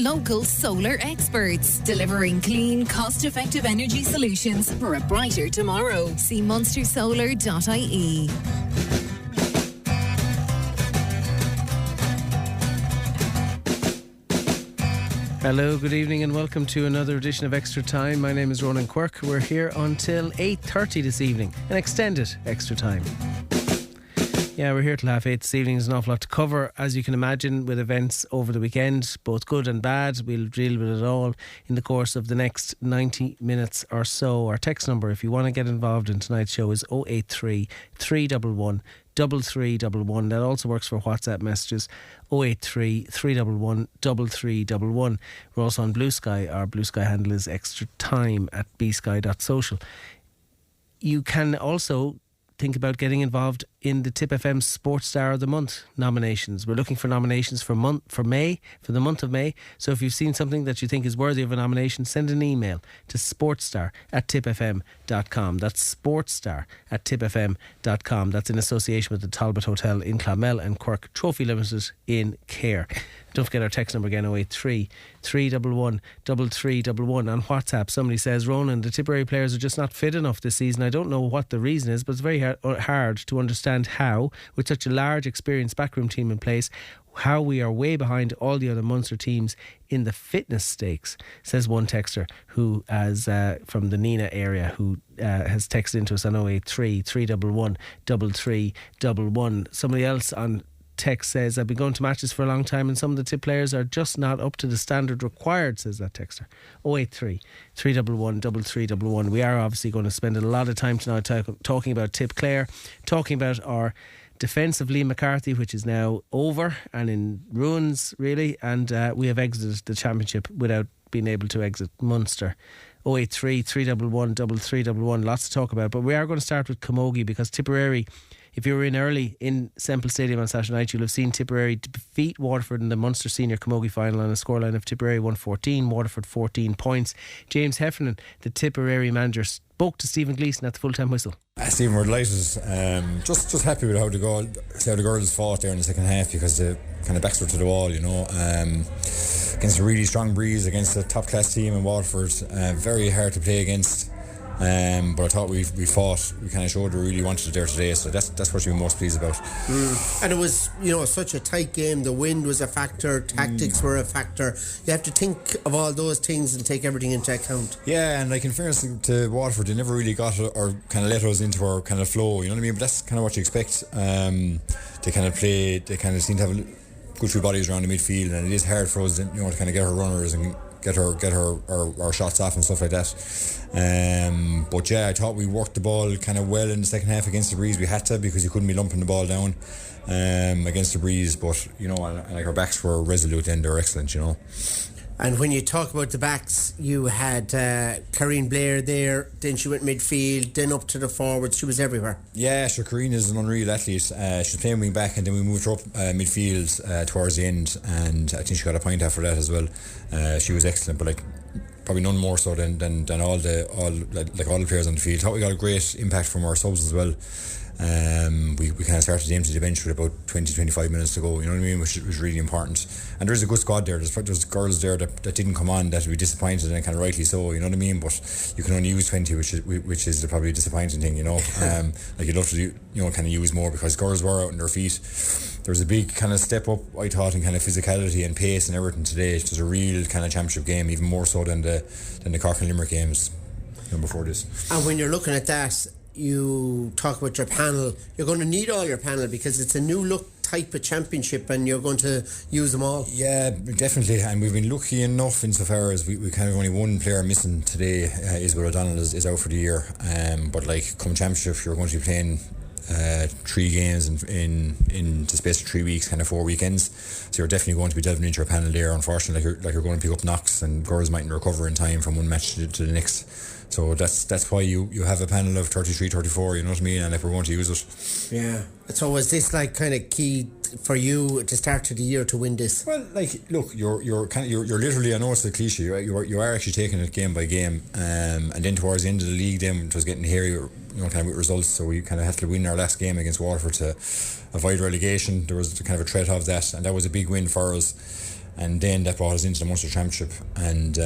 local solar experts, delivering clean, cost-effective energy solutions for a brighter tomorrow. See munstersolar.ie. Hello, good evening and welcome to another edition of Extra Time. My name is Ronan Quirk. We're here until 8:30 this evening, an extended Extra Time. Yeah, we're here till 8:30 this evening. There's an awful lot to cover, as you can imagine, with events over the weekend, both good and bad. We'll deal with it all in the course of the next 90 minutes or so. Our text number, if you want to get involved in tonight's show, is 083 311 3311. That also works for WhatsApp messages, 083 311 3311. We're also on Blue Sky. Our Blue Sky handle is extra time at bsky.social. You can also think about getting involved in the Tip FM Sports Star of the Month nominations. We're looking for nominations for the month of May. So if you've seen something that you think is worthy of a nomination, send an email to sportstar@tipfm.com. That's sportstar@tipfm.com. That's in association with the Talbot Hotel in Clonmel and Quirk Trophy Limited in Clare. Don't forget our text number again, 083 311 3311. On WhatsApp, somebody says, Ronan, the Tipperary players are just not fit enough this season. I don't know what the reason is, but it's very hard to understand how, with such a large experienced backroom team in place, how we are way behind all the other Munster teams in the fitness stakes, says one texter who has from the Nina area, who has texted into us on 083 311 3311. Somebody else on text says, I've been going to matches for a long time and some of the Tip players are just not up to the standard required, says that texter. 083 311 3311. We are obviously going to spend a lot of time tonight talking about Tip Clare, talking about our defence of Liam McCarthy, which is now over and in ruins really, and we have exited the championship without being able to exit Munster. 083 311 3311. Lots to talk about, but we are going to start with camogie, because Tipperary, if you were in early in Semple Stadium on Saturday night, you'll have seen Tipperary defeat Waterford in the Munster Senior Camogie final on a scoreline of Tipperary 114, Waterford 14 points. James Heffernan, the Tipperary manager, spoke to Stephen Gleeson at the full-time whistle. Stephen, we're delighted. Just happy with how the girls fought there in the second half, because they kind of backs were to the wall, against a really strong breeze, against a top-class team in Waterford. Very hard to play against. But I thought we fought, we kind of showed we really wanted it there today, so that's what you're most pleased about. And it was, such a tight game. The wind was a factor, tactics were a factor. You have to think of all those things and take everything into account. Yeah, and in fairness to Waterford, they never really got or kind of let us into our kind of flow, you know what I mean? But that's kind of what you expect. They kind of seem to have good few bodies around the midfield, and it is hard for us, to kind of get our runners and get our shots off and stuff like that. But yeah, I thought we worked the ball kind of well in the second half against the breeze. We had to, because you couldn't be lumping the ball down against the breeze. But our backs were resolute and they're excellent. And when you talk about the backs, you had Karine Blair there, then she went midfield, then up to the forwards. She was everywhere. Yeah, sure, Karine is an unreal athlete. She's playing wing back, and then we moved her up midfield towards the end, and I think she got a point after that as well. She was excellent, but probably none more so than all the players on the field. Thought we got a great impact from our subs as well. We kind of started the empty the bench with about 20-25 minutes to go, you know what I mean, which was really important. And there's a good squad there. There's girls there that didn't come on that would be disappointed, and kind of rightly so, you know what I mean. But you can only use 20, which is the probably disappointing thing, you'd love to kind of use more, because girls were out on their feet. There was a big kind of step up, I thought, in kind of physicality and pace and everything today. It was a real kind of championship game, even more so than the Cork and Limerick games before this. And when you're looking at that, you talk about your panel. You're going to need all your panel, because it's a new look type of championship, and you're going to use them all. Yeah, definitely. And we've been lucky enough insofar as we kind of only one player missing today. Isabel O'Donnell is out for the year. But come championship, you're going to be playing 3 games in the space of 3 weeks, kind of 4 weekends. So you're definitely going to be delving into your panel there. Unfortunately, you're going to pick up knocks, and girls mightn't recover in time from one match to the next. So that's why you have a panel of 33, 34, you know what I mean, and we're going to use it. Yeah. So was this kind of key for you at the start of the year to win this? Well, look, you're literally, I know it's a cliche, right? You are actually taking it game by game, and then towards the end of the league, then it was getting hairy, kind of with results. So we kind of had to win our last game against Waterford to avoid relegation. There was kind of a threat of that, and that was a big win for us. and then that brought us into the Munster Championship. And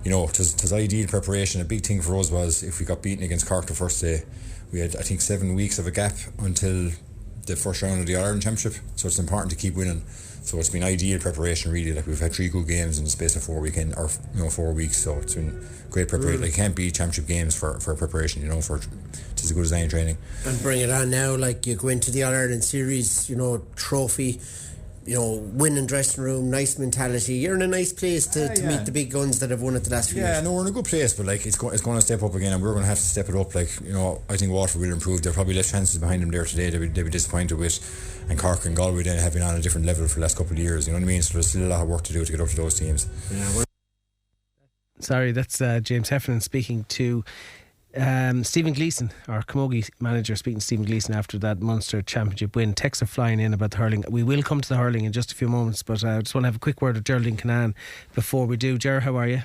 you know, it was ideal preparation. A big thing for us was if we got beaten against Cork the first day, we had I think 7 weeks of a gap until the first round of the All-Ireland Championship, so it's important to keep winning. So it's been ideal preparation really. Like, we've had 3 good games in the space of 4 weeks, so it's been great preparation. Like, you can't beat championship games for preparation, you know, for it's as good as any training. And bring it on now, like you go into the All-Ireland series, you know, trophy, you know, winning dressing room, nice mentality. You're in a nice place to meet the big guns that have won it the last few years. Yeah, no, we're in a good place, but like it's going to step up again, and we're going to have to step it up. Like, you know, I think Waterford will improve. There are probably less chances behind them there today. They'll be disappointed with, and Cork and Galway then have been on a different level for the last couple of years. You know what I mean? So there's still a lot of work to do to get up to those teams. Yeah. Sorry, that's James Heffernan speaking to Stephen Gleeson, our camogie manager, speaking to Stephen Gleeson after that Munster Championship win. Texts are flying in about the hurling. We will come to the hurling in just a few moments, but I just want to have a quick word with Geraldine Canaan before we do. Ger, how are you?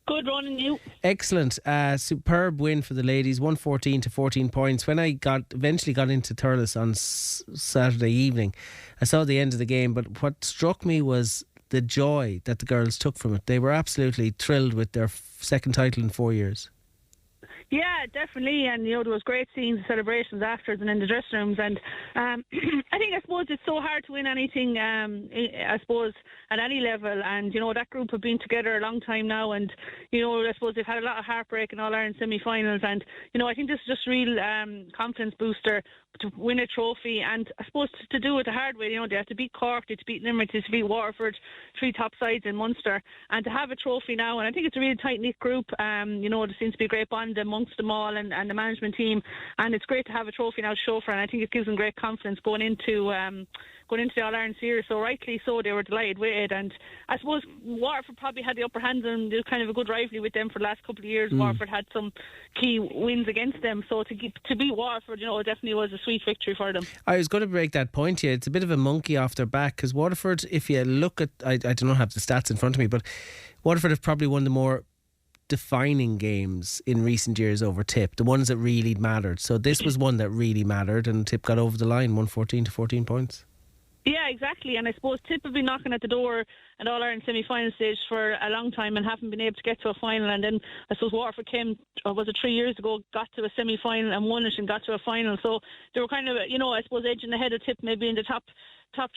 Good, Ron, and you? Excellent. Superb win for the ladies, 114 to 14 points. When I eventually got into Thurles on Saturday evening, I saw the end of the game, but what struck me was the joy that the girls took from it. They were absolutely thrilled with their second title in 4 years. Yeah, definitely, and you know, there was great scenes, celebrations afterwards and in the dressing rooms, and I suppose it's so hard to win anything, I suppose, at any level, and you know, that group have been together a long time now, and you know, I suppose they've had a lot of heartbreak in All-Ireland semi-finals, and you know, I think this is just a real confidence booster to win a trophy, and I suppose to do it the hard way. You know, they have to beat Cork, they have to beat Limerick, they have to beat Waterford, 3 top sides in Munster, and to have a trophy now, and I think it's a really tight-knit group. You know, there seems to be a great bond amongst them all, and the management team, and it's great to have a trophy now to show for, and I think it gives them great confidence going into the All-Ireland series. So rightly so, they were delighted with it, and I suppose Waterford probably had the upper hand, and there was kind of a good rivalry with them for the last couple of years. Waterford had some key wins against them, so to beat Waterford, you know, it definitely was a sweet victory for them. I was going to break that point here. It's a bit of a monkey off their back, because Waterford, if you look at, I don't have the stats in front of me, but Waterford have probably won the more defining games in recent years over Tip, the ones that really mattered. So this was one that really mattered, and Tip got over the line, 114 to 14 points. Yeah, exactly, and I suppose Tip have been knocking at the door at All-Ireland semi-final stage for a long time and haven't been able to get to a final, and then I suppose Waterford came, or was it 3 years ago, got to a semi-final and won it and got to a final, so they were kind of, you know, I suppose edging ahead of Tip, maybe in the top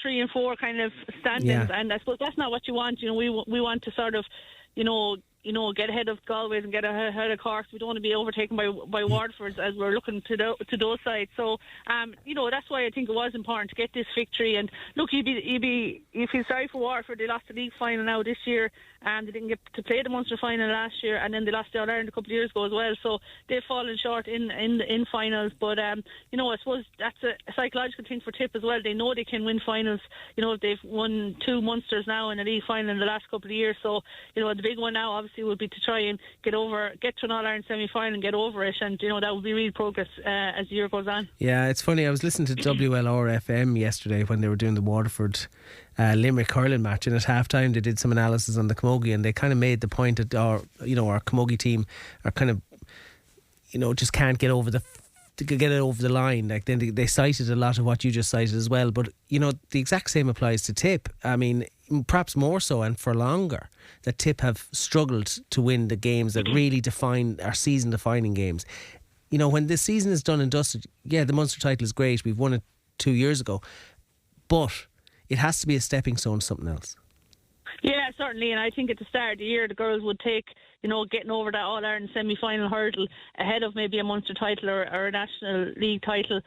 3 and 4 kind of standings, and I suppose that's not what you want. You know, we want to sort of, you know, get ahead of Galway and get ahead of Cork. We don't want to be overtaken by Waterford as we're looking to those sides. So, you know, that's why I think it was important to get this victory. And look, you feel sorry for Waterford. They lost the league final now this year, and they didn't get to play the Munster final last year, and then they lost the All-Ireland a couple of years ago as well. So they've fallen short in finals. But you know, I suppose that's a psychological thing for Tip as well. They know they can win finals. You know, they've won 2 Munsters now in a league final in the last couple of years. So, you know, the big one now obviously would be to try and get to an All-Ireland semi-final and get over it, and you know, that would be real progress as the year goes on. Yeah, it's funny, I was listening to WLR FM yesterday when they were doing the Waterford Limerick hurling match, and at half time they did some analysis on the camogie, and they kind of made the point that our camogie team are kind of, you know, just can't get over the line. Like, then they cited a lot of what you just cited as well, but you know, the exact same applies to Tip. I mean, perhaps more so and for longer, that Tip have struggled to win the games that really are season defining games. You know, when this season is done and dusted, yeah, the Munster title is great, we've won it 2 years ago, but it has to be a stepping stone to something else. Yeah, certainly, and I think at the start of the year the girls would take, you know, getting over that All-Ireland semi-final hurdle ahead of maybe a Munster title or a National League title,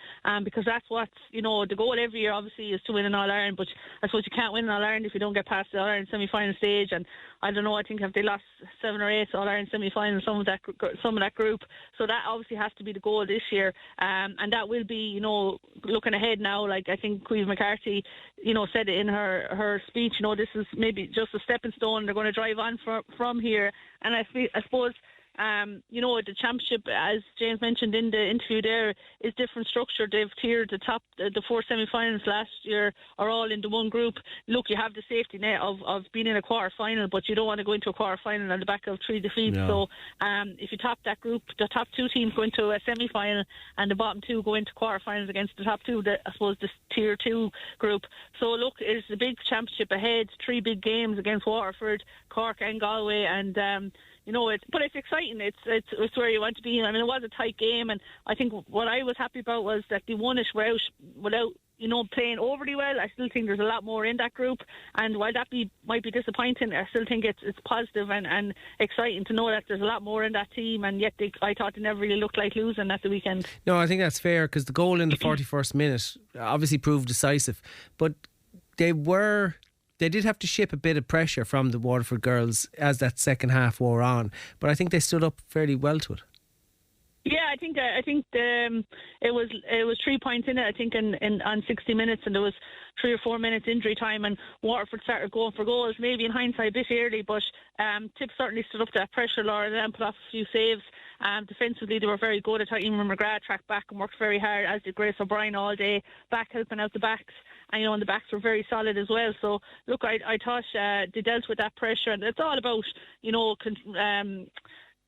because that's what's, you know, the goal every year obviously is to win an All-Ireland, but I suppose you can't win an All-Ireland if you don't get past the All-Ireland semi-final stage, and I don't know, I think have they lost 7 or 8 All-Ireland semi-finals, some of that group, so that obviously has to be the goal this year, and that will be, you know, looking ahead now, like I think Liam McCarthy, you know, said it in her speech, you know, this is maybe just a stepping stone, they're going to drive on from here. And I suppose, The championship, as James mentioned in the interview there, is different structure. They've tiered the 4 semi-finals last year are all into one group. Look, you have the safety net of being in a quarter-final, but you don't want to go into a quarter-final on the back of 3 defeats. No. So if you top that group, the top 2 teams go into a semi-final and the bottom 2 go into quarter-finals against the top 2, I suppose the tier 2 group. So look, it's a big championship ahead, 3 big games against Waterford, Cork and Galway, and but it's exciting. It's where you want to be. I mean, it was a tight game, and I think what I was happy about was that they won it without playing overly well. I still think there's a lot more in that group, and while that might be disappointing, I still think it's positive and exciting to know that there's a lot more in that team, and yet I thought they never really looked like losing at the weekend. No, I think that's fair, because the goal in the 41st minute obviously proved decisive, but they did have to ship a bit of pressure from the Waterford girls as that second half wore on, but I think they stood up fairly well to it. Yeah, I think it was 3 points in it. I think on 60 minutes, and there was 3 or 4 minutes injury time, and Waterford started going for goals. Maybe in hindsight a bit early, but Tip certainly stood up to that pressure. Laura then put off a few saves. Defensively, they were very good. I thought Eamon McGrath tracked back and worked very hard, as did Grace O'Brien all day, back helping out the backs. And the backs were very solid as well. So look, I thought they dealt with that pressure, and it's all about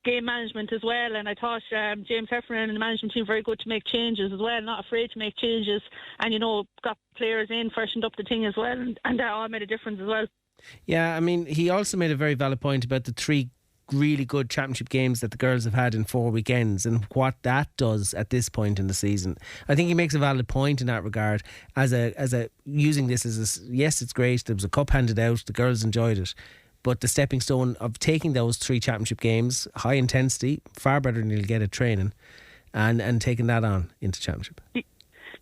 game management as well. And I thought James Heffernan and the management team very good to make changes as well, not afraid to make changes, and got players in, freshened up the thing as well, and that all made a difference as well. Yeah, I mean, he also made a very valid point about the 3 really good championship games that the girls have had in 4 weekends and what that does at this point in the season. I think he makes a valid point in that regard, as a using this as yes, it's great, there was a cup handed out, the girls enjoyed it, but the stepping stone of taking those 3 championship games, high intensity, far better than you'll get at training, and taking that on into championship.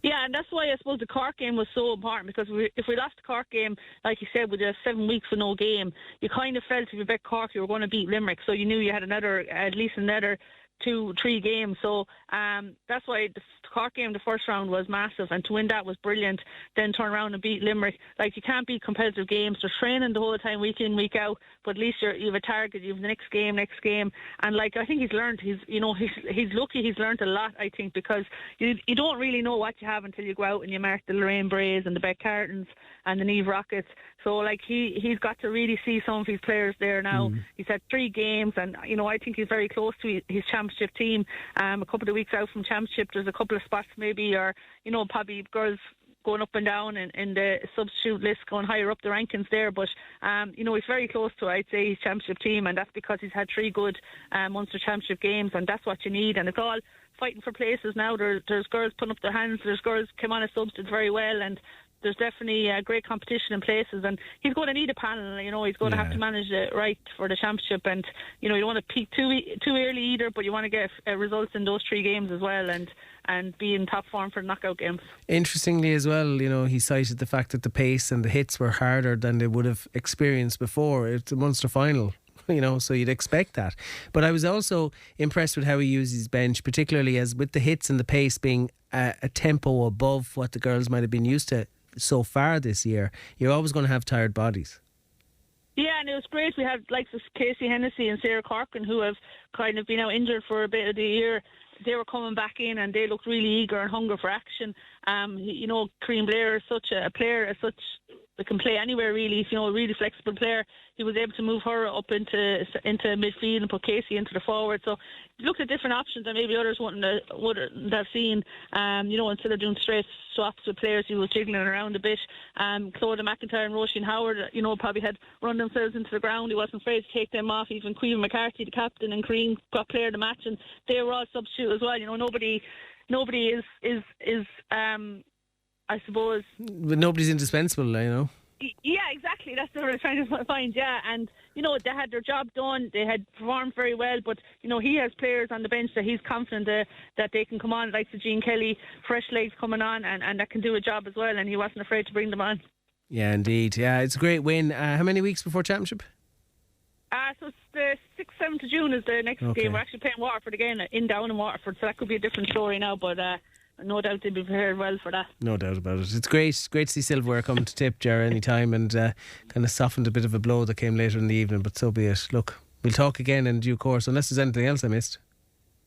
Yeah, and that's why I suppose the Cork game was so important, because if we lost the Cork game, like you said, with 7 weeks with no game, you kind of felt if you bet Cork you were going to beat Limerick, so you knew you had at least another 2-3 games. So that's why the Cork game, the first round, was massive, and to win that was brilliant. Then turn around and beat Limerick. Like, you can't beat competitive games. They're training the whole time, week in, week out, but at least you have a target. You have the next game, and I think he's learned. He's lucky. He's learned a lot, I think, because you don't really know what you have until you go out and you mark the Lorraine Brays and the Beck Cartons and the Niamh Rockets. So he's got to really see some of his players there now. He's had 3 games, and I think he's very close to his championship team. A couple of weeks out from championship, there's a couple of spots maybe, or probably girls going up and down in the substitute list, going higher up the rankings there, but he's very close to, I'd say, his championship team, and that's because he's had 3 good Munster Championship games, and that's what you need. And it's all fighting for places now. There's girls putting up their hands, there's girls came on as subs, did very well, and there's definitely great competition in places, and he's going to need a panel. He's going to have to manage it right for the championship, and you don't want to peak too early either, but you want to get results in those 3 games as well, and be in top form for the knockout games. Interestingly as well, he cited the fact that the pace and the hits were harder than they would have experienced before. It's a Munster final, so you'd expect that. But I was also impressed with how he used his bench, particularly as with the hits and the pace being a tempo above what the girls might have been used to so far this year. You're always going to have tired bodies. Yeah, and it was great. We had likes of Casey Hennessy and Sarah Corkin, who have kind of been out injured for a bit of the year. They were coming back in, and they looked really eager and hungry for action. Cream Blair is such a player, as such, that can play anywhere really. A really flexible player. He was able to move her up into midfield and put Casey into the forward. So looked at different options that maybe others wouldn't have seen. Instead of doing straight swaps with players, he was jiggling around a bit. Clodagh McIntyre and Roisin Howard, probably had run themselves into the ground. He wasn't afraid to take them off. Even Liam McCarthy, the captain, and Cream got player of the match, and they were all substitute as well. Nobody is I suppose. But nobody's indispensable, Yeah, exactly. That's what I was trying to find. Yeah, and they had their job done. They had performed very well, but he has players on the bench that he's confident that they can come on, like Cian Kelly, fresh legs coming on, and that can do a job as well. And he wasn't afraid to bring them on. Yeah, indeed. Yeah, it's a great win. How many weeks before championship? So it's the 6th, 7th of June is the next game. We're actually playing Waterford again in Down in Waterford, so that could be a different story now, but no doubt they'll be prepared well for that. No doubt about it. It's great to see silverware come to Tip, Ger, any time, and kind of softened a bit of a blow that came later in the evening, but so be it. Look, We'll talk again in due course, unless there's anything else I missed.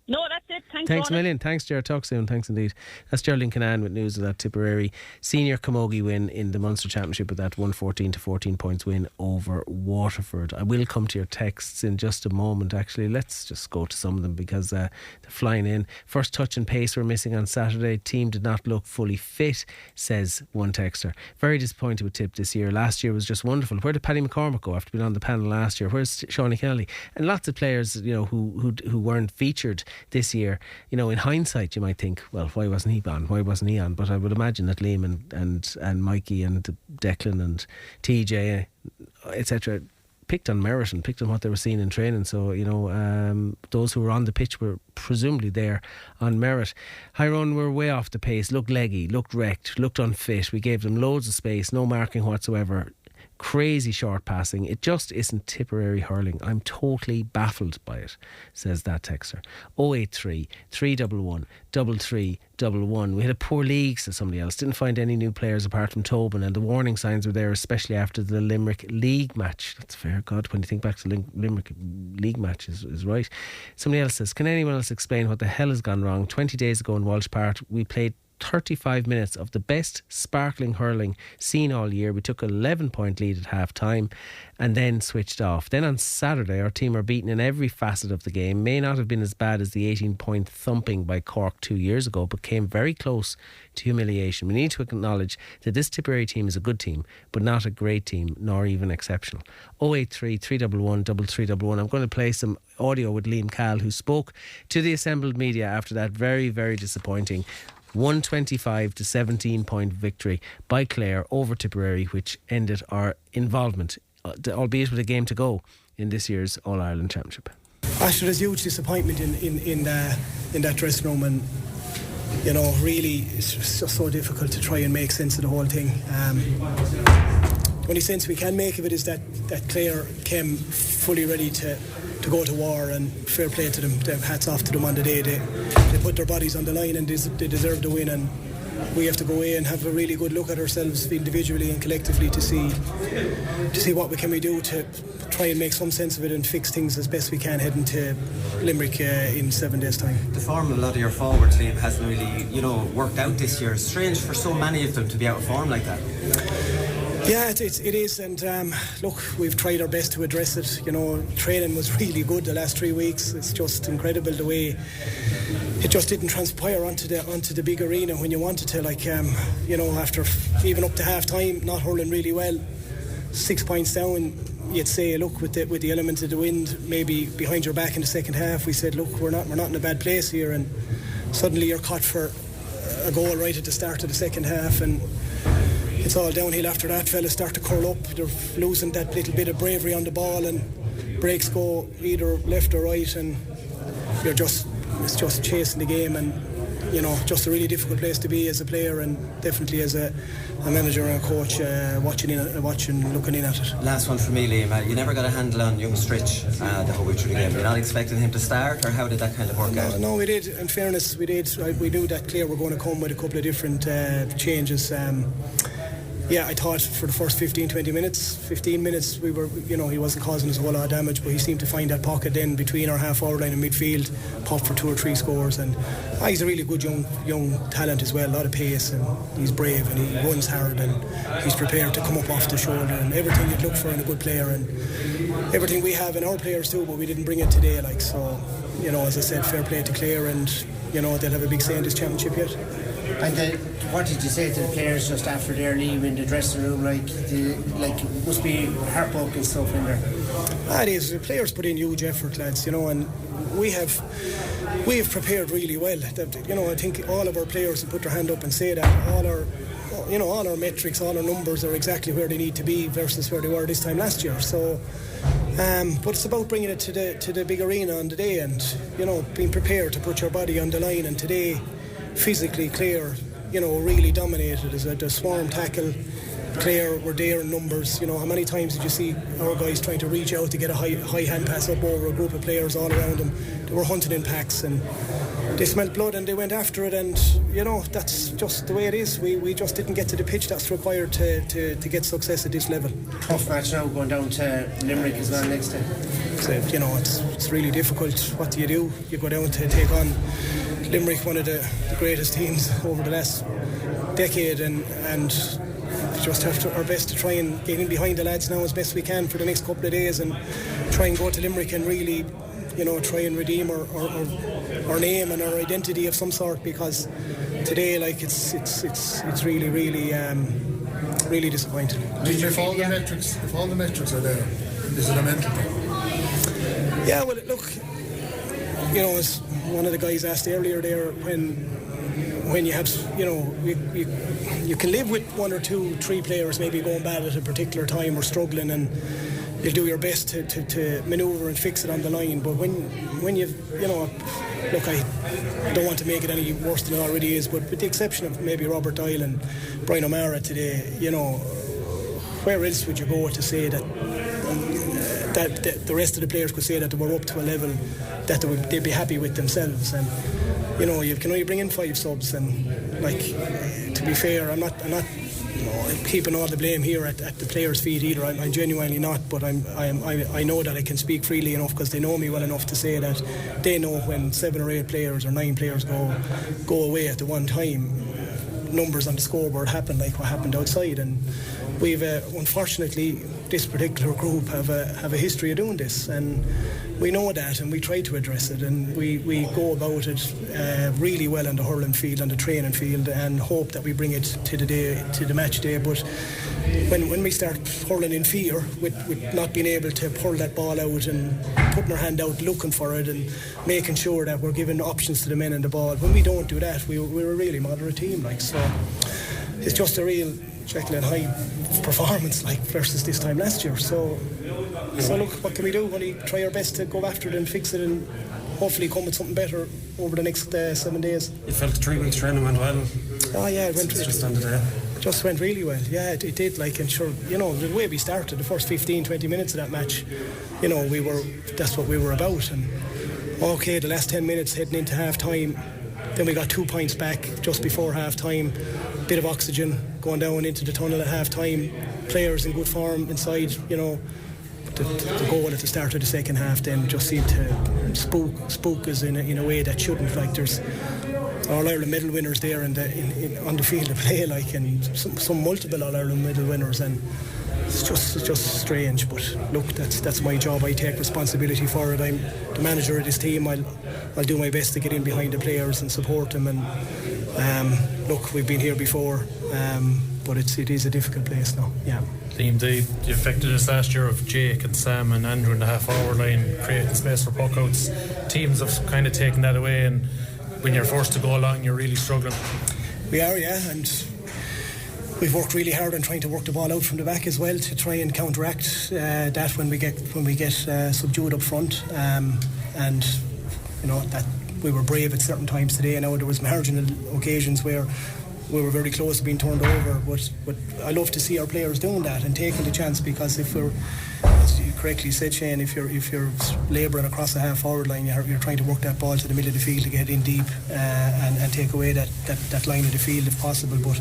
No, that's it. Thanks a million. Thanks, Gerard. Talk soon. Thanks indeed. That's Geraldine Cahill with news of that Tipperary senior camogie win in the Munster Championship with that 114 to 14 points win over Waterford. I will come to your texts in just a moment. Actually, let's just go to some of them because they're flying in. First touch and pace were missing on Saturday. Team did not look fully fit, says one texter. Very disappointed with Tip this year. Last year was just wonderful. Where did Paddy McCormick go after being on the panel last year? Where's Seanie Kelly? And lots of players, who weren't featured this year. In hindsight you might think, well, why wasn't he on? But I would imagine that Liam and Mikey and Declan and TJ etc. picked on merit and picked on what they were seeing in training. So those who were on the pitch were presumably there on merit. Tyrone were way off the pace, looked leggy, looked wrecked, looked unfit. We gave them loads of space, no marking whatsoever. Crazy short passing. It just isn't Tipperary hurling. I'm totally baffled by it, says that texter. 083 311 3311. We had a poor league, says somebody else. Didn't find any new players apart from Tobin, and the warning signs were there, especially after the Limerick League match. That's fair. God, when you think back to the Limerick League match is right. Somebody else says, can anyone else explain what the hell has gone wrong? 20 days ago in Walsh Park we played 35 minutes of the best sparkling hurling seen all year. We took an 11-point lead at half time and then switched off. Then on Saturday our team were beaten in every facet of the game. May not have been as bad as the 18-point thumping by Cork 2 years ago, but came very close to humiliation. We need to acknowledge that this Tipperary team is a good team, but not a great team, nor even exceptional. 083 311 3311. I'm going to play some audio with Liam Cahill, who spoke to the assembled media after that very, very disappointing 125 to 17 point victory by Clare over Tipperary, which ended our involvement, albeit with a game to go, in this year's All-Ireland Championship. Actually, there's huge disappointment in that dressing room, and really it's just so difficult to try and make sense of the whole thing. The only sense we can make of it is that Clare came fully ready to go to war, and fair play to them. Hats off to them on the day. They put their bodies on the line and they deserve the win, and we have to go away and have a really good look at ourselves individually and collectively to see what we can do to try and make some sense of it and fix things as best we can heading to Limerick in 7 days' time. The form of a lot of your forwards, Liam, hasn't really worked out this year. It's strange for so many of them to be out of form like that. Yeah, it is, and look, we've tried our best to address it. Training was really good the last 3 weeks. It's just incredible the way it just didn't transpire onto the big arena when you wanted to. After even up to half time, not hurling really well, 6 points down, you'd say, look, with the element of the wind maybe behind your back in the second half, we said, look, we're not in a bad place here, and suddenly you're caught for a goal right at the start of the second half, and it's all downhill after that. Fellas start to curl up, they're losing that little bit of bravery on the ball, and breaks go either left or right, and it's just chasing the game, and just a really difficult place to be as a player, and definitely as a manager and a coach, looking in at it. Last one for me, Liam. You never got a handle on young Stritch the whole way through the game. You're not expecting him to start, or how did that kind of work out? No, we did. In fairness, we did. We knew that Clare were going to come with a couple of different changes. I thought for the first 15 minutes we were, he wasn't causing us a whole lot of damage, but he seemed to find that pocket then between our half forward line and midfield, pop for 2 or 3 scores, and he's a really good young talent as well, a lot of pace, and he's brave and he runs hard, and he's prepared to come up off the shoulder, and everything you'd look for in a good player, and everything we have in our players too, but we didn't bring it today, so as I said, fair play to Clare, and they'll have a big say in this championship yet. And what did you say to the players just after their leave in the dressing room? It must be heartbroken stuff in there. It is. The players put in huge effort, lads. And we have prepared really well. I think all of our players will put their hand up and say that all our metrics, all our numbers are exactly where they need to be versus where they were this time last year. So, but it's about bringing it to the big arena on the day, and being prepared to put your body on the line. And today, physically Clare, really dominated. As a swarm tackle, Clare were there in numbers. You know, how many times did you see our guys trying to reach out to get a high hand pass up over a group of players all around them? They were hunting in packs and they smelled blood and they went after it, and you know, that's just the way it is. We just didn't get to the pitch that's required to get success at this level. Tough match now, going down to Limerick as well next time. So, you know, it's really difficult. What do? You go down to take on Limerick, one of the greatest teams over the last decade, and we just have to our best to try and get in behind the lads now as best we can for the next couple of days, and try and go to Limerick and really, you know, try and redeem our name and our identity of some sort, because today, like, it's really really disappointing. If all the metrics are there, is it a mental thing? Yeah, well, look, you know, as one of the guys asked earlier there, when you have, you know, you can live with 1 or 2, 3 players maybe going bad at a particular time or struggling, and you'll do your best to manoeuvre and fix it on the line. But when you know, look, I don't want to make it any worse than it already is, but with the exception of maybe Robert Doyle and Brian O'Mara today, you know, where else would you go to say that the rest of the players could say that they were up to a level that they'd be happy with themselves? And you know, you can only bring in 5 subs, and like, to be fair, I'm not you know, keeping all the blame here at the players' feet either. I'm genuinely not, but I know that I can speak freely enough because they know me well enough to say that they know when 7 or 8 players or 9 players go away at the one time, numbers on the scoreboard happen like what happened outside. And we've unfortunately, this particular group have a history of doing this, and we know that, and we try to address it, and we go about it really well on the hurling field, on the training field, and hope that we bring it to the match day. But when we start hurling in fear with not being able to pull that ball out and putting our hand out looking for it and making sure that we're giving options to the men in the ball, when we don't do that, we're a really moderate team, like. So it's just a real Jekyll and Hyde performance, like, versus this time last year. So look, what can we do? Only try our best to go after it and fix it, and hopefully come with something better over the next 7 days. You felt 3 weeks training went well? Oh yeah, it went just on the day. Just went really well. Yeah, it did. Like, and sure, you know, the way we started, the first 15-20 minutes of that match, you know, that's what we were about. And okay, the last 10 minutes heading into half time, then we got 2 points back just before half time. Bit of oxygen going down into the tunnel at half time, players in good form inside, you know. The goal at the start of the second half then just seemed to spook us in a way that shouldn't. Like, there's All-Ireland medal winners there on the field of play, like, and some multiple All-Ireland medal winners, and it's just strange. But look, that's my job. I take responsibility for it. I'm the manager of this team. I'll do my best to get in behind the players and support them. And look, we've been here before, but it is a difficult place now. Yeah. Liam, you affected us last year of Jake and Sam and Andrew in the half-forward line, creating space for puck-outs. Teams have kind of taken that away, and when you're forced to go along, you're really struggling. We are, yeah, and we've worked really hard on trying to work the ball out from the back as well to try and counteract that when we get subdued up front. And you know that we were brave at certain times today. Now there was marginal occasions where we were very close to being turned over, but I love to see our players doing that and taking the chance, because if we're, as you correctly said, Shane, if you're labouring across the half-forward line, you're trying to work that ball to the middle of the field to get in deep and take away that line of the field if possible. But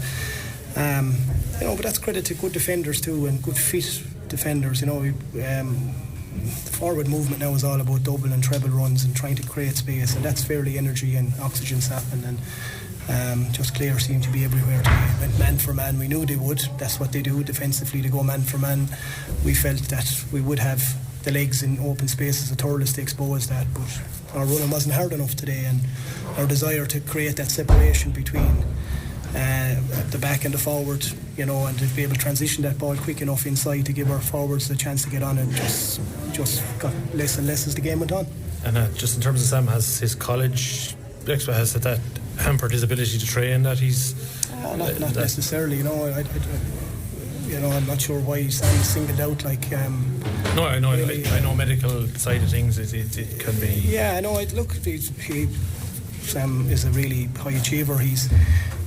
you know, but that's credit to good defenders too, and good fit defenders. You know, the forward movement now is all about double and treble runs and trying to create space, and that's fairly energy and oxygen sapping. And just Clare seemed to be everywhere today. Went man for man. We knew they would. That's what they do defensively. They go man for man. We felt that we would have the legs in open spaces at Thurles to expose that, but our running wasn't hard enough today, and our desire to create that separation between the back and the forward, you know, and to be able to transition that ball quick enough inside to give our forwards the chance to get on, and just got less and less as the game went on. And just in terms of Sam, has his college has that hampered his ability to train? That he's not necessarily, you know. I'm not sure why Sam's singled out. Like, no, I know. Really, I know medical side of things. It can be. Yeah, I know. Look, Sam is a really high achiever.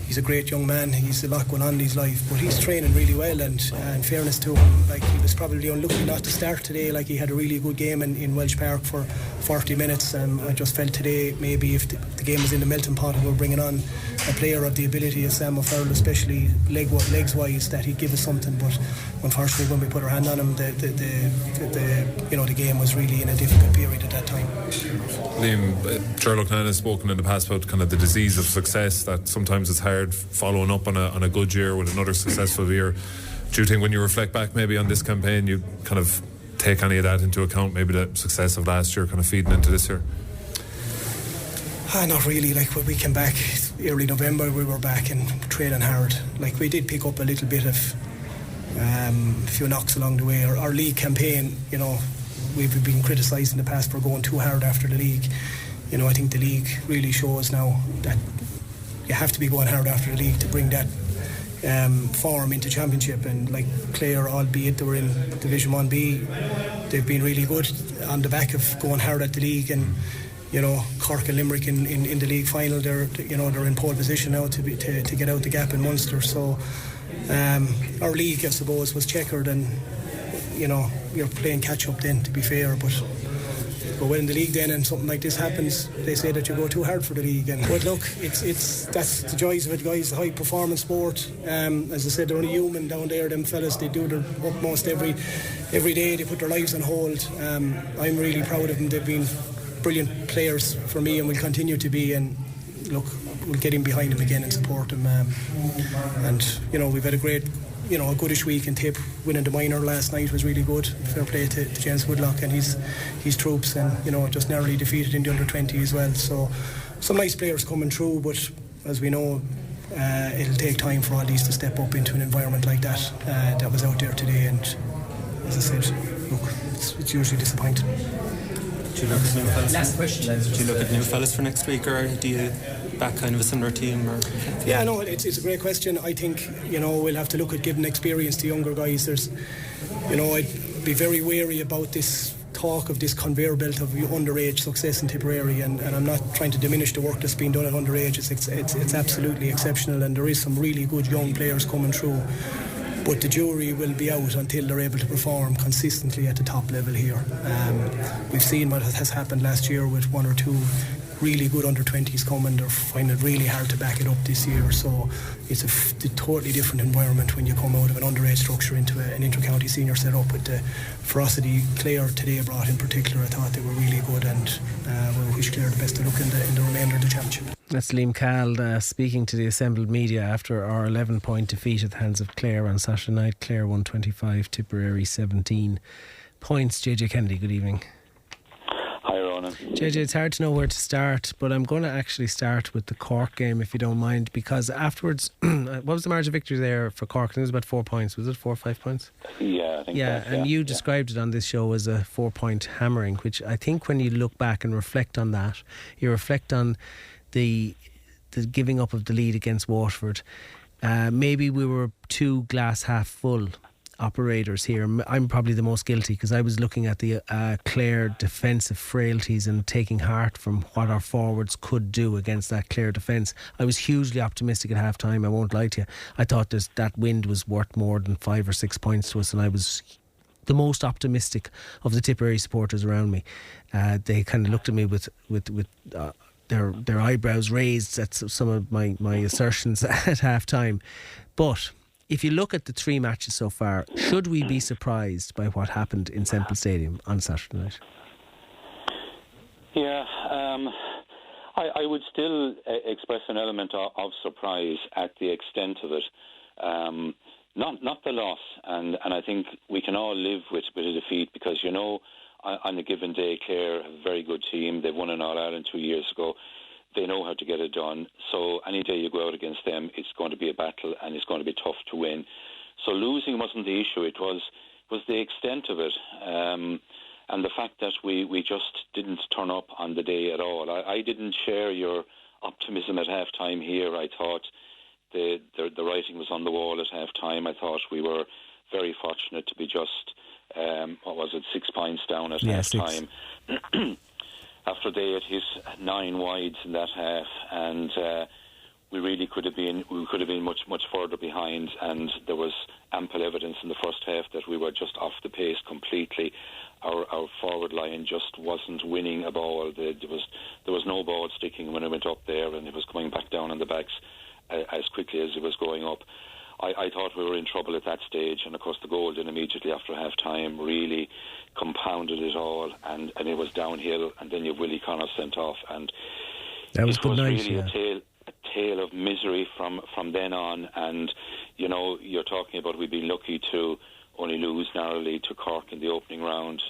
he's a great young man. He's a lot going on in his life, but he's training really well, and in fairness to him, like, he was probably unlucky not to start today. Like, he had a really good game in Welsh Park for 40 minutes. I just felt today, maybe if the game was in the melting pot and we were bringing on a player of the ability of Sam O'Farrell, especially legs wise, that he'd give us something. But unfortunately, when we put our hand on him, the game was really in a difficult period at that time. Liam, Geraldine has spoken in the past about kind of the disease of success, that sometimes it's hard following up on a good year with another successful year. Do you think when you reflect back maybe on this campaign, you kind of take any of that into account, maybe the success of last year kind of feeding into this year? Not really. Like, when we came back early November, we were back and training hard. Like, we did pick up a little bit of a few knocks along the way. Our league campaign, we've been criticised in the past for going too hard after the league. I think the league really shows now that you have to be going hard after the league to bring that form into championship. And like Clare, albeit they were in Division 1B, they've been really good on the back of going hard at the league. And Cork and Limerick in the league final, they're in pole position now to get out the gap in Munster. So our league, I suppose, was checkered, and you're playing catch up then, to be fair. But when the league then and something like this happens, they say that you go too hard for the league. But look, that's the joys of it, guys. High performance sport. As I said, they're only human down there. Them fellas, they do their utmost every day. They put their lives on hold. I'm really proud of them. They've been brilliant players for me, and will continue to be. And look, we'll get in behind them again and support them. And we've had a great, a goodish week in Tip. Winning the minor last night was really good. Fair play to James Woodlock and his troops, and just narrowly defeated in the under-20 as well. So some nice players coming through, but as we know, it'll take time for all these to step up into an environment like that that was out there today. And as I said, look, it's usually disappointing. Do you look at new fellas? Last question. Do you look at new fellas for next week, or do you back kind of a similar team? Or yeah, no, it's a great question. I think we'll have to look at giving experience to younger guys. There's, I'd be very wary about this talk of this conveyor belt of underage success in Tipperary, and I'm not trying to diminish the work that's been done at underage. It's absolutely exceptional, and there is some really good young players coming through. But the jury will be out until they're able to perform consistently at the top level here. We've seen what has happened last year with one or two really good under-20s coming. They're finding it really hard to back it up this year. So it's a totally different environment when you come out of an underage structure into an inter-county senior set-up. With the ferocity Clare today brought in particular, I thought they were really good, and we wish Clare the best of luck in the remainder of the championship. That's Liam Cahill speaking to the assembled media after our 11-point defeat at the hands of Clare on Saturday night. Clare 125, Tipperary 17 points. JJ Kennedy, good evening. Hi, Ronan. JJ, it's hard to know where to start, but I'm going to actually start with the Cork game, if you don't mind, because afterwards, what was the margin of victory there for Cork? I think it was about 4 points. Was it 4 or 5 points? Yeah, I think yeah, and you described it on this show as a 4-point hammering, which I think when you look back and reflect on that, you reflect on the giving up of the lead against Waterford. Maybe we were too glass half full operators here. I'm probably the most guilty, because I was looking at the Clare defensive frailties and taking heart from what our forwards could do against that Clare defence. I was hugely optimistic at half time, I won't lie to you. I thought that wind was worth more than 5 or 6 points to us, and I was the most optimistic of the Tipperary supporters around me. They kind of looked at me with their eyebrows raised at some of my assertions at half time. But if you look at the 3 matches so far, should we be surprised by what happened in Semple Stadium on Saturday night? Yeah, I would still express an element of surprise at the extent of it. Not the loss, and I think we can all live with a defeat, because on a given day, Clare have a very good team. They've won an All-Ireland 2 years ago. They know how to get it done. So any day you go out against them, it's going to be a battle, and it's going to be tough to win. So losing wasn't the issue. It was the extent of it, and the fact that we just didn't turn up on the day at all. I didn't share your optimism at half-time here. I thought the writing was on the wall at half-time. I thought we were very fortunate to be just 6 points down at half time after they had hit 9 wides in that half, and we really could have been much further behind, and there was ample evidence in the first half that we were just off the pace completely. Our forward line just wasn't winning a ball. There was no ball sticking when it went up there, and it was coming back down on the backs as quickly as it was going up. I thought we were in trouble at that stage, and of course the goal then immediately after half time really compounded it all, and it was downhill, and then you have Willie Connor sent off, and that was it was night, really a tale of misery from then on. And you're talking about we've been lucky to only lose narrowly to Cork in the opening round.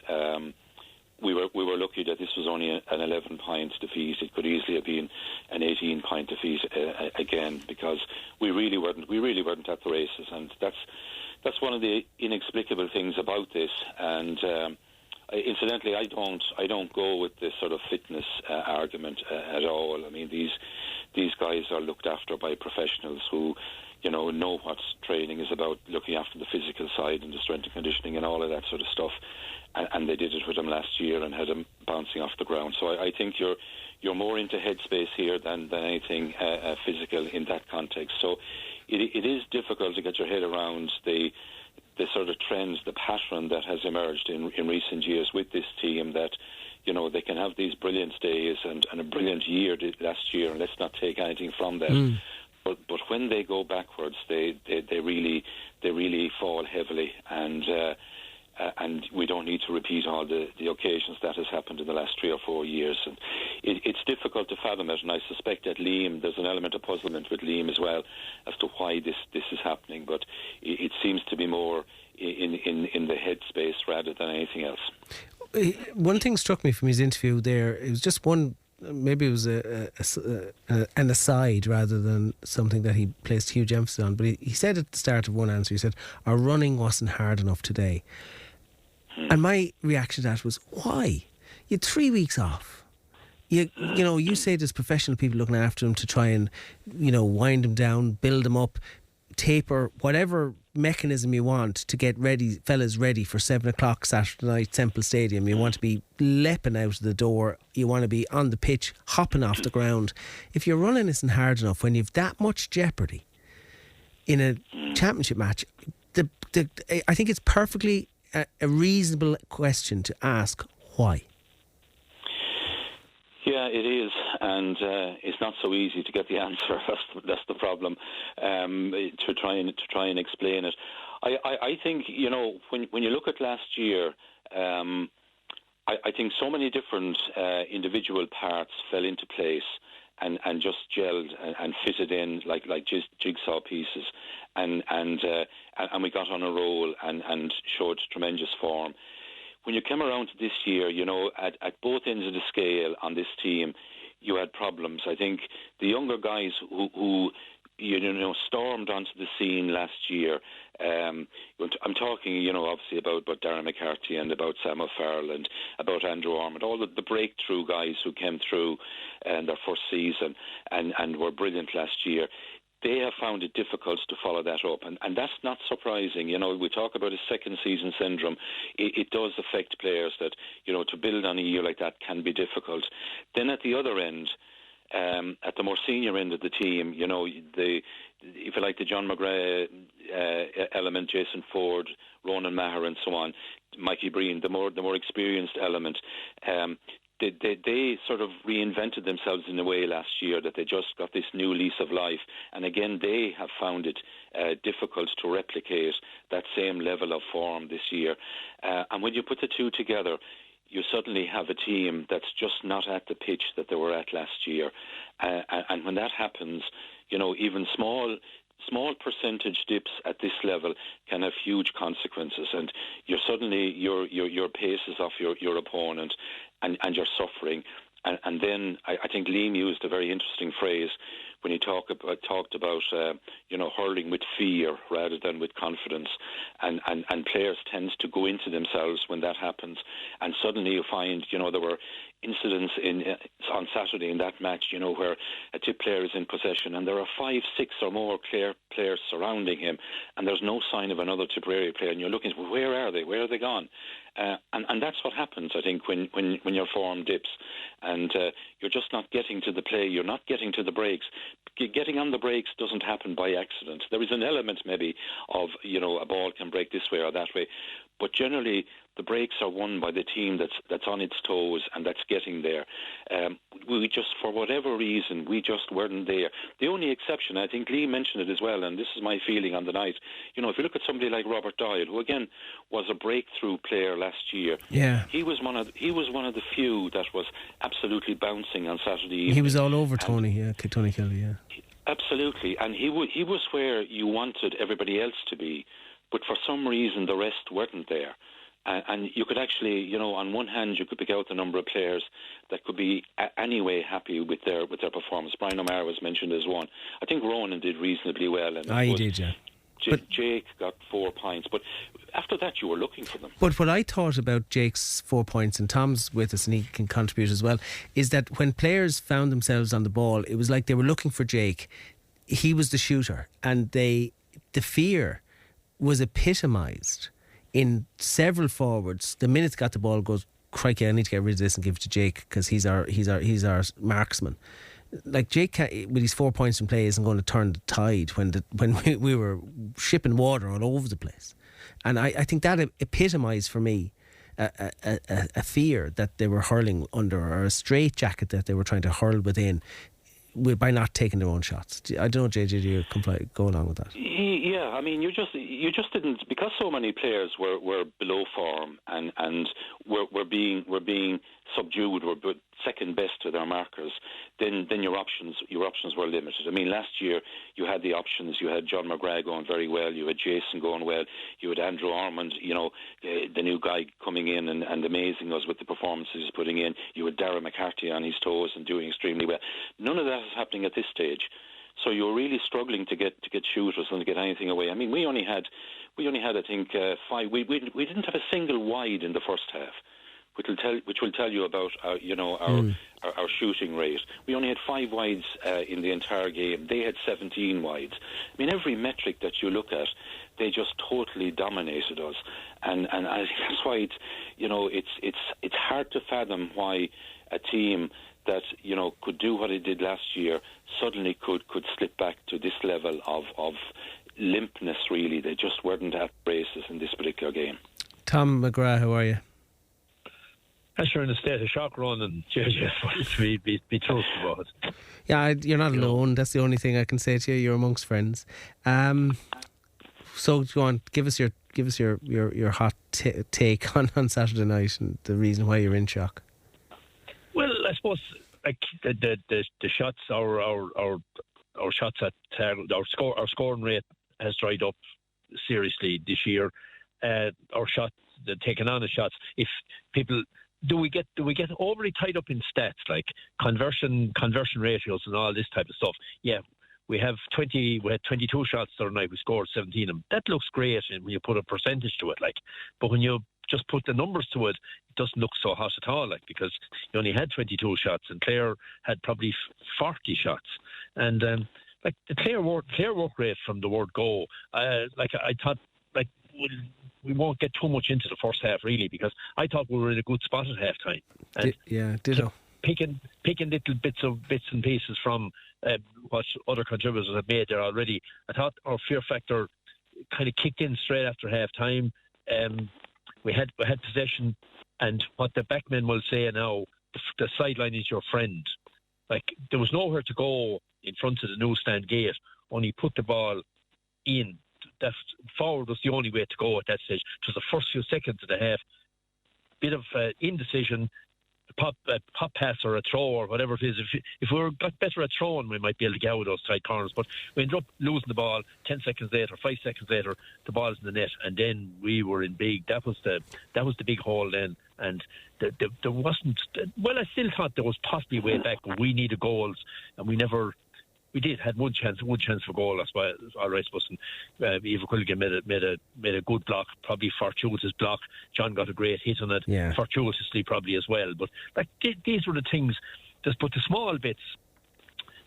We were lucky that this was only an 11-point defeat. It could easily have been an 18-point defeat again, because we really weren't at the races, and that's one of the inexplicable things about this. And incidentally, I don't go with this sort of fitness argument at all. I mean, these guys are looked after by professionals who know what training is about, looking after the physical side and the strength and conditioning and all of that sort of stuff. And they did it with him last year and had him bouncing off the ground. So I think you're more into headspace here than anything physical in that context. So it is difficult to get your head around the sort of trends, the pattern that has emerged in recent years with this team, that they can have these brilliant days and a brilliant year last year, and let's not take anything from them. But when they go backwards, they really fall heavily, and we don't need to repeat all the occasions that has happened in the last 3 or 4 years. And it's difficult to fathom it, and I suspect that Liam, there's an element of puzzlement with Liam as well as to why this is happening, but it seems to be more in the headspace rather than anything else. One thing struck me from his interview there, it was just one, maybe it was an aside rather than something that he placed huge emphasis on, but he said at the start of one answer, he said, our running wasn't hard enough today. And my reaction to that was, why? You had 3 weeks off. You say there's professional people looking after him to try and, wind him down, build him up, taper, whatever mechanism you want to get fellas ready for 7 o'clock Saturday night, Semple Stadium. You want to be leaping out of the door. You want to be on the pitch, hopping off the ground. If your running isn't hard enough, when you've that much jeopardy in a championship match, I think it's perfectly a reasonable question to ask, why? Yeah, it is, and it's not so easy to get the answer. That's the problem. To try and explain it, I think when you look at last year, I think so many different individual parts fell into place and just gelled and fitted in like jigsaw pieces, and we got on a roll and showed tremendous form. When you came around to this year, at both ends of the scale on this team, you had problems. I think the younger guys who stormed onto the scene last year, I'm talking, obviously about Darren McCarthy and about Sam O'Farrell and about Andrew Ormond, all the breakthrough guys who came through in their first season and were brilliant last year. They have found it difficult to follow that up, and that's not surprising. We talk about a second season syndrome. It does affect players that, to build on a year like that can be difficult. Then at the other end, at the more senior end of the team, if you like, the John McGrath element, Jason Ford, Ronan Maher and so on, Mikey Breen, the more experienced element, they sort of reinvented themselves in a way last year that they just got this new lease of life, and again they have found it difficult to replicate that same level of form this year. And when you put the two together, you suddenly have a team that's just not at the pitch that they were at last year, and when that happens, even small percentage dips at this level can have huge consequences, and you're suddenly your pace is off your opponent, and you're suffering. And then I think Liam used a very interesting phrase when he talked about hurling with fear rather than with confidence, and players tend to go into themselves when that happens, and suddenly you find there were incidents on Saturday in that match, where a Tip player is in possession and there are 5, 6 or more Clare players surrounding him, and there's no sign of another Tipperary player, and you're looking, where are they? Where are they gone? And that's what happens, I think, when your form dips, and you're just not getting to the play. You're not getting to the breaks. Getting on the breaks doesn't happen by accident. There is an element maybe of a ball can break this way or that way, but generally the breaks are won by the team that's on its toes and that's getting there. We just, for whatever reason, we just weren't there. The only exception, I think Lee mentioned it as well, and this is my feeling on the night. If you look at somebody like Robert Doyle, who again was a breakthrough player last year, he was one of the few that was absolutely bouncing on Saturday evening. He was all over Tony Kelly, yeah. Absolutely, and he was where you wanted everybody else to be, but for some reason the rest weren't there. And you could actually, on one hand, you could pick out the number of players that could be anyway happy with their performance. Brian O'Meara was mentioned as one. I think Ronan did reasonably well. And he did, yeah. Jake got 4 points, but after that you were looking for them. But what I thought about Jake's 4 points, and Tom's with us and he can contribute as well, is that when players found themselves on the ball, it was like they were looking for Jake. He was the shooter, and the fear was epitomised in several forwards. The minute they got the ball, goes, crikey, I need to get rid of this and give it to Jake because he's our marksman. Like Jake, with his 4 points in play, isn't going to turn the tide when we were shipping water all over the place. And I think that epitomised for me a fear that they were hurling under, or a straitjacket that they were trying to hurl within, by not taking their own shots. I don't know, JJ, do you go along with that? Yeah, I mean, you just didn't, because so many players were below form and were being subdued, were second best to their markers. Then your options were limited. I mean, last year you had the options. You had John McGrath going very well. You had Jason going well. You had Andrew Ormond, the new guy coming in and amazing us with the performances he's putting in. You had Liam McCarthy on his toes and doing extremely well. None of that is happening at this stage. So you're really struggling to get shooters and to get anything away. I mean, we only had I think 5. We didn't have a single wide in the first half, which will tell you about our shooting rate. We only had 5 wides in the entire game. They had 17 wides. I mean, every metric that you look at, they just totally dominated us, and I think that's why it's hard to fathom why a team that could do what it did last year suddenly could slip back to this level of limpness. Really, they just weren't at races in this particular game. Tom McGrath, how are you? I'm sure in a state of shock, Ron, and JJ, be truthful about it. Yeah, you're not alone. That's the only thing I can say to you. You're amongst friends. So go on, give us your hot take on Saturday night and the reason why you're in shock. Well, I suppose like the shots, our shots at our scoring rate has dried up seriously this year. Our shots, taking on the shots, if people. Do we get overly tied up in stats like conversion ratios and all this type of stuff? Yeah, we had 22 shots the other night. We scored 17 of them. That looks great when you put a percentage to it, but when you just put the numbers to it, it doesn't look so hot at all, because you only had 22 shots and Clare had probably 40 shots. And the Clare work rate from the word go, I thought we won't get too much into the first half really, because I thought we were in a good spot at half time. Ditto. Picking little bits and pieces from what other contributors have made there already. I thought our fear factor kind of kicked in straight after half time. We had possession, and what the backmen will say now, the sideline is your friend. There was nowhere to go in front of the newsstand gate, only put the ball in. That forward was the only way to go at that stage. It was the first few seconds of the half. Bit of indecision, pop pass or a throw or whatever it is. If we got better at throwing, we might be able to get out of those tight corners. But we ended up losing the ball 10 seconds later, 5 seconds later, the ball's in the net, and then we were in big. That was the big hole then. And there wasn't. Well, I still thought there was possibly a way back, but we needed goals, and we never we did had one chance for goal. That's why all right. Eva Quilligan made a good block, probably fortuitous block. John got a great hit on it, fortuitously probably as well. But like these were the things. But the small bits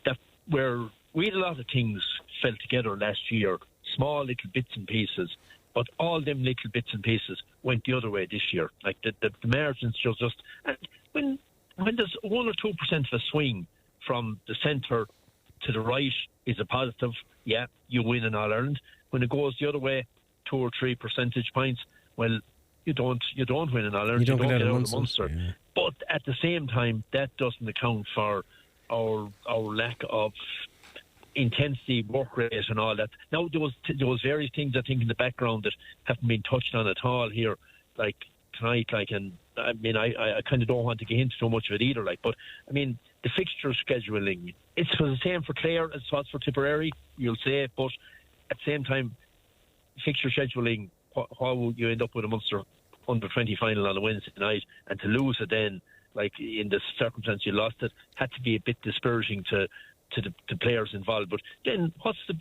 that were we had a lot of things fell together last year, small little bits and pieces. But all them little bits and pieces went the other way this year. Like the margins just and when there's 1 or 2% of a swing from the centre to the right is a positive. Yeah, you win in All Ireland. When it goes the other way, 2 or 3 percentage points, well, you don't win in All Ireland. You don't get out of the Munster. Yeah. But at the same time, that doesn't account for our lack of intensity, work rate and all that. Now there was various things I think in the background that haven't been touched on at all here, like tonight, and I mean I kind of don't want to get into too much of it either, but I mean the fixture scheduling, it's the same for Clare as it was for Tipperary, you'll say, but at the same time fixture scheduling, how would you end up with a Munster under 20 final on a Wednesday night, and to lose it then, like in the circumstance you lost it, had to be a bit disparaging to the players involved. But then what's the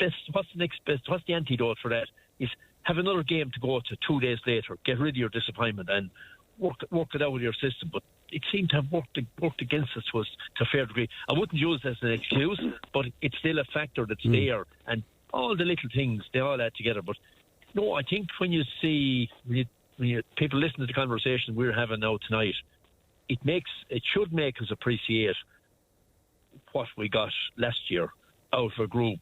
antidote for that is have another game to go to 2 days later, get rid of your disappointment and work it out with your system. But it seemed to have worked against us to a fair degree. I wouldn't use it as an excuse, but it's still a factor that's there, and all the little things, they all add together. But no, I think when you people listen to the conversation we're having now tonight, it should make us appreciate what we got last year out of a group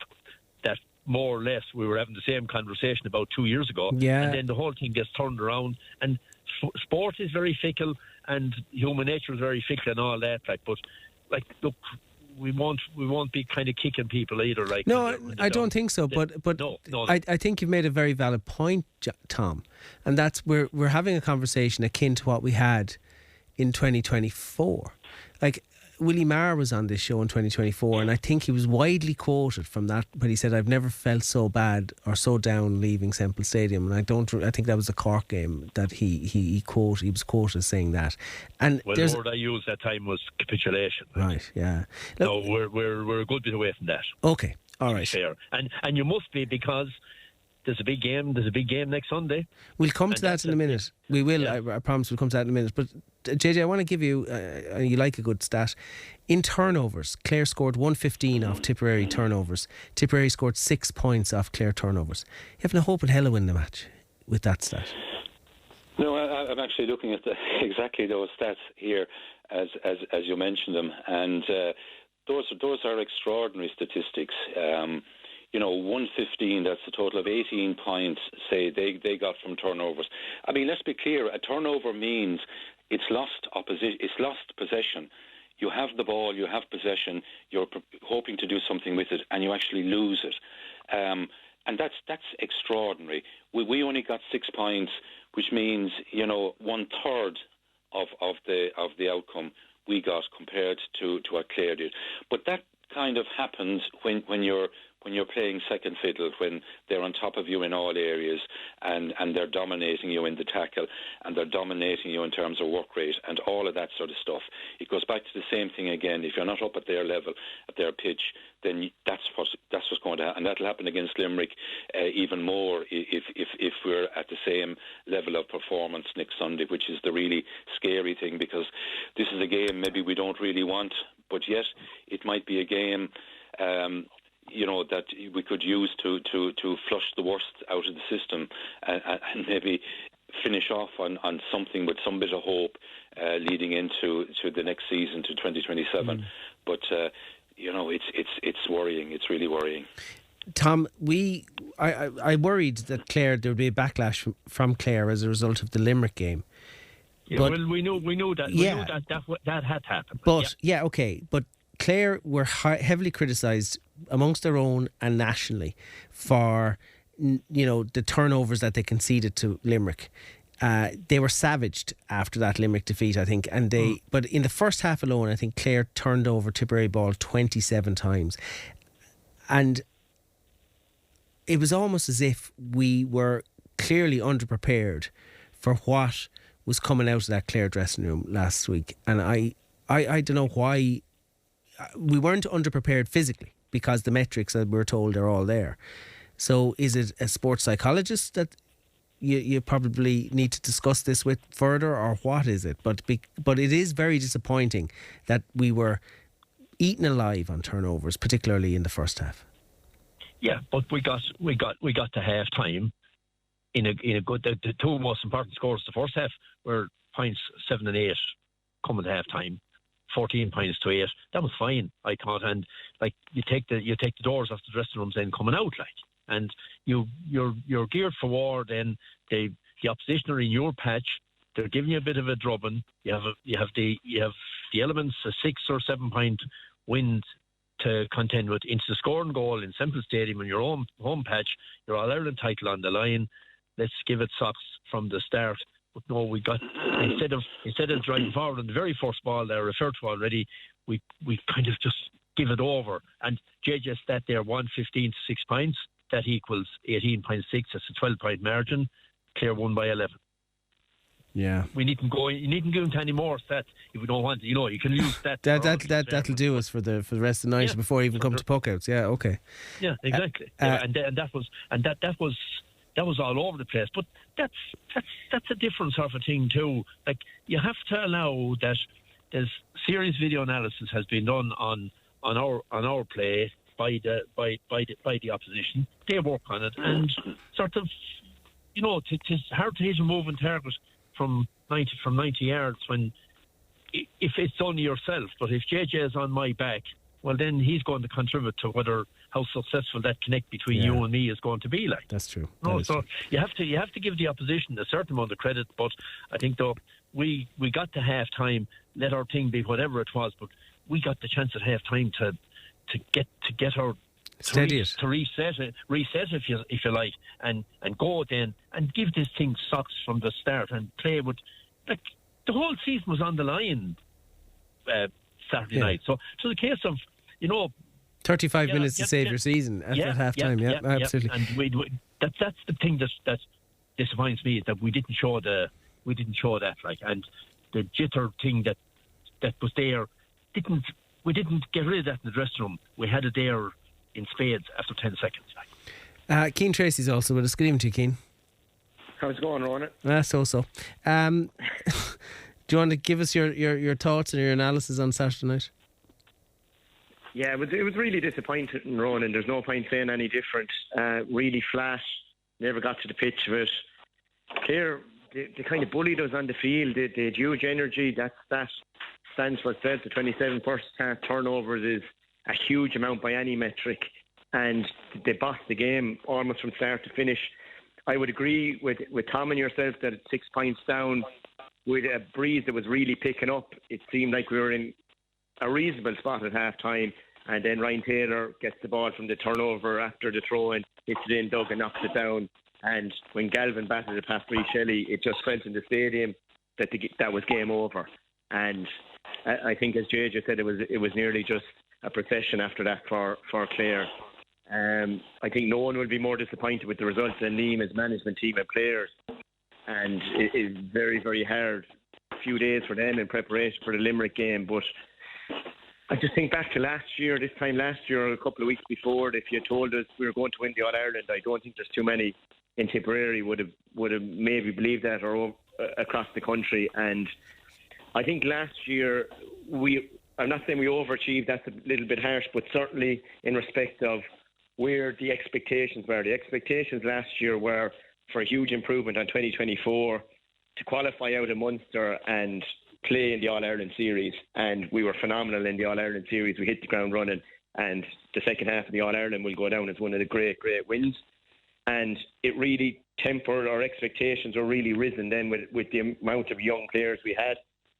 that more or less we were having the same conversation about 2 years ago. Yeah. And then the whole thing gets turned around, and sport is very fickle and human nature is very fickle and all that. But look, we won't be kind of kicking people either. No, I don't think so. But no. I think you've made a very valid point, Tom, and that's we're having a conversation akin to what we had in 2024. Willie Maher was on this show in 2024, and I think he was widely quoted from that when he said, "I've never felt so bad or so down leaving Semple Stadium." And I think that was a Cork game that he was quoted as saying that. And the word I used that time was capitulation. Right? Yeah. No, we're a good bit away from that. Okay, all right. Fair, and you must be, because there's a big game. There's a big game next Sunday. We'll come to that in a minute. We will. Yeah. I promise we'll come to that in a minute. But JJ, I want to give you, you like a good stat. In turnovers, Clare scored 115 off Tipperary turnovers. Tipperary scored 6 points off Clare turnovers. You have no hope in hell of winning the match with that stat. No, I'm actually looking at exactly those stats here as you mentioned them, and those are extraordinary statistics. 115, that's a total of 18 points, say, they got from turnovers. I mean, let's be clear, a turnover means it's lost possession. You have the ball, you have possession, you're hoping to do something with it, and you actually lose it. And that's extraordinary. We only got 6 points, which means, 1/3 of the outcome we got compared to what Clare did. But that kind of happens when you're playing second fiddle, when they're on top of you in all areas and they're dominating you in the tackle and they're dominating you in terms of work rate and all of that sort of stuff. It goes back to the same thing again. If you're not up at their level, at their pitch, then that's what's going to happen. And that'll happen against Limerick even more if we're at the same level of performance next Sunday, which is the really scary thing, because this is a game maybe we don't really want, but yet it might be a game that we could use to flush the worst out of the system and maybe finish off on something with some bit of hope leading into the next season, to 2027. But it's worrying. It's really worrying. Tom, I worried that there would be a backlash from Clare as a result of the Limerick game. Yeah, but, we knew that. We knew that had happened. But okay. But Clare were heavily criticised amongst their own and nationally for the turnovers that they conceded to Limerick. They were savaged after that Limerick defeat, I think, and but in the first half alone, I think Clare turned over Tipperary ball 27 times, and it was almost as if we were clearly underprepared for what was coming out of that Clare dressing room last week. And I don't know why we weren't underprepared physically. because the metrics that we're told are all there. So is it a sports psychologist that you probably need to discuss this with further, or what is it? But it is very disappointing that we were eaten alive on turnovers, particularly in the first half. Yeah, but we got to half time in a good. The two most important scores the first half were points 7 and 8 coming to half time, 14 points to 8. That was fine, I thought. And like you take the doors off the dressing rooms then coming out, like, and you're geared for war. Then the opposition are in your patch. They're giving you a bit of a drubbing. You have the elements, a 6 or 7 point wind to contend with into the scoring goal in Semple Stadium in your own home patch. Your All-Ireland title on the line. Let's give it socks from the start. But no, we got instead of driving forward on the very first ball they referred to already, we kind of just give it over. And JJ stat there 115 to 6 points. That equals 18.6. That's a 12-point margin. Clare won by 11. Yeah, we needn't go. You needn't go into any more stats if we don't want to. You know, you can use that. That'll do us for the rest of the night before we even come to puckouts. Yeah, okay. Yeah, exactly. And that was all over the place. But that's a different sort of thing too. Like, you have to allow that there's serious video analysis has been done on our play by the opposition. They work on it, and sort of, you know, it's hard to hit a moving target from 90 yards when if it's only yourself. But if JJ is on my back, well, then he's going to contribute to how successful that connect between you and me is going to be like. That's true. No, so you have to give the opposition a certain amount of credit. But I think though we got to half time, let our thing be whatever it was, but we got the chance at half time to get our steady it, to reset if you like, and go then and give this thing socks from the start and play with, like, the whole season was on the line Saturday night. So the case of, you know, 35 minutes to save your season at half time. Yeah, absolutely. And that's the thing that disappoints me, is that we didn't show that, like, and the jitter thing that was there we didn't get rid of that in the dressing room. We had it there in spades after 10 seconds. Cian Treacy's also with us. Good evening to you, Cian. How's it going, Ronan? So. Do you want to give us your thoughts and your analysis on Saturday night? Yeah, it was really disappointing, Ronan. There's no point saying any different. Really flat. Never got to the pitch of it. Clare, they kind of bullied us on the field. They had huge energy. That stands for itself. The 27 first half turnovers is a huge amount by any metric, and they bossed the game almost from start to finish. I would agree with Tom and yourself that at 6 points down, with a breeze that was really picking up, it seemed like we were in a reasonable spot at half time, and then Ryan Taylor gets the ball from the turnover after the throw and hits it in, Doug, and knocks it down. And when Galvin batted it past Reece Shelley, it just felt in the stadium that that was game over. And I think, as JJ said, it was nearly just a procession after that for Clare. I think no one will be more disappointed with the results than Liam, his management team and players. And it is very, very hard. A few days for them in preparation for the Limerick game. But I just think back to this time last year, or a couple of weeks before, if you told us we were going to win the All-Ireland, I don't think there's too many in Tipperary would have maybe believed that, or across the country. And I think last year I'm not saying we overachieved, that's a little bit harsh, but certainly in respect of where the expectations were. The expectations last year were for a huge improvement on 2024, to qualify out of Munster and play in the All-Ireland series. And we were phenomenal in the All-Ireland series. We hit the ground running, and the second half of the All-Ireland will go down as one of the great, great wins. And it really tempered, our expectations were really risen then with the amount of young players we had.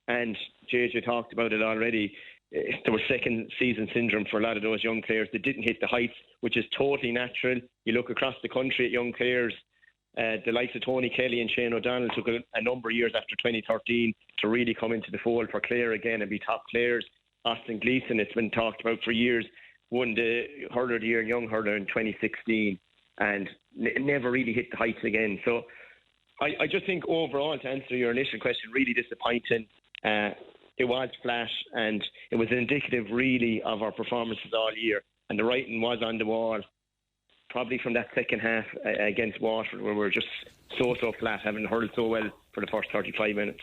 And JJ talked about it already. There was second season syndrome for a lot of those young players that didn't hit the heights, which is totally natural. You look across the country at young players, the likes of Tony Kelly and Shane O'Donnell took a number of years after 2013 to really come into the fold for Clare again and be top players. Austin Gleeson, it's been talked about for years, won the Hurler of the Year, Young Hurler in 2016, and never really hit the heights again. So I just think overall, to answer your initial question, really disappointing. It was flat, and it was indicative really of our performances all year. and the writing was on the wall. Probably from that second half against Waterford, where we were just so flat, having hurled so well for the first 35 minutes.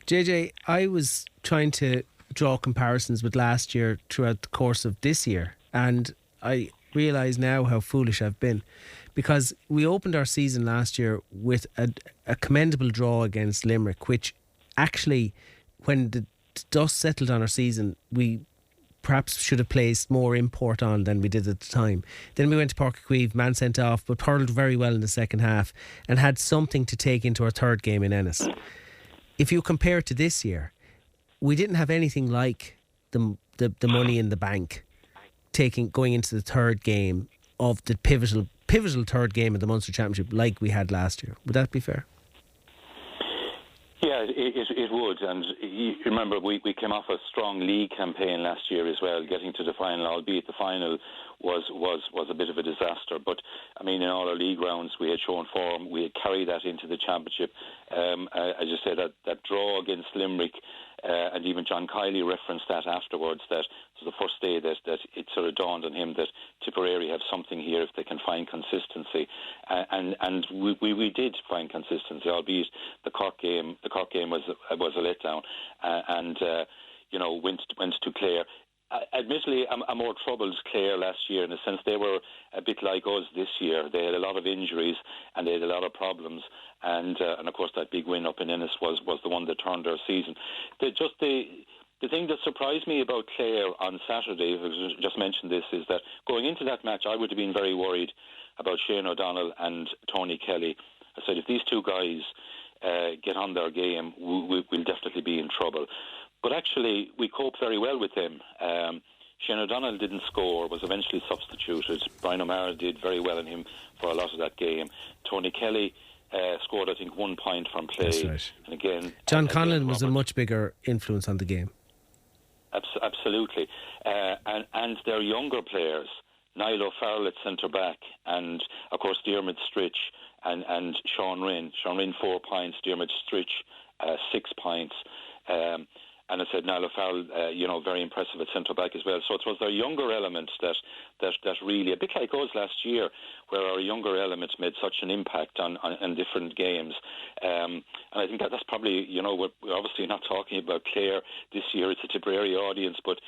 JJ, I was trying to draw comparisons with last year throughout the course of this year, and I realise now how foolish I've been, because we opened our season last year with a commendable draw against Limerick, which actually, when the dust settled on our season, we perhaps should have placed more import on than we did at the time. Then we went to Páirc Uí Chaoimh, man sent off, but hurled very well in the second half and had something to take into our third game in Ennis. If you compare it to this year, we didn't have anything like the money in the bank going into the third game of the pivotal third game of the Munster Championship like we had last year. Would that be fair? Yeah, it would. And you remember, we came off a strong league campaign last year as well, getting to the final, albeit the final was a bit of a disaster. But, I mean, in all our league rounds, we had shown form. We had carried that into the championship. As you said, that draw against Limerick, and even John Kiley referenced that afterwards, that it was the first day that it sort of dawned on him that Tipperary have something here if they can find consistency. And we did find consistency, albeit the Cork game was a letdown, and went to Clare. Admittedly, a more troubled Clare last year, in the sense they were a bit like us this year. They had a lot of injuries and they had a lot of problems, and of course that big win up in Ennis was the one that turned their season. The thing that surprised me about Clare on Saturday, I just mentioned this, is that going into that match, I would have been very worried about Shane O'Donnell and Tony Kelly. I said, if these two guys get on their game, we'll definitely be in trouble. But actually, we coped very well with them. Shane O'Donnell didn't score, was eventually substituted. Brian O'Mara did very well in him for a lot of that game. Tony Kelly scored, I think, 1 point from play. That's right. And again, John Conlon was a much bigger influence on the game. Absolutely. And their younger players, Niall O'Farrell at centre-back, and, of course, Diarmuid Stritch and Sean Rinn. Sean Rinn 4 points, Diarmuid Stritch 6 points. And I said Niall O'Farrell, very impressive at centre-back as well. So it was their younger element that really, a bit like us last year, where our younger elements made such an impact on different games. And I think that's probably, we're obviously not talking about Clare this year. It's a Tipperary audience, but,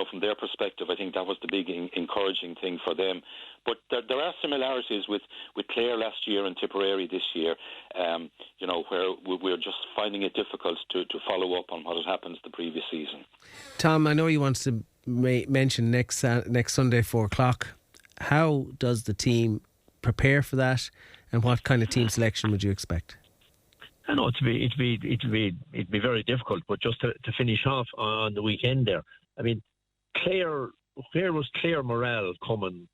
from their perspective, I think that was the big encouraging thing for them. But there are similarities with Clare last year and Tipperary this year, where we're just finding it difficult to follow up on what had happened the previous season. Tom, I know you want to mention next Sunday 4:00. How does the team prepare for that, and what kind of team selection would you expect? I know it'd be very difficult, but just to finish off on the weekend there, I mean, where was Clare morale coming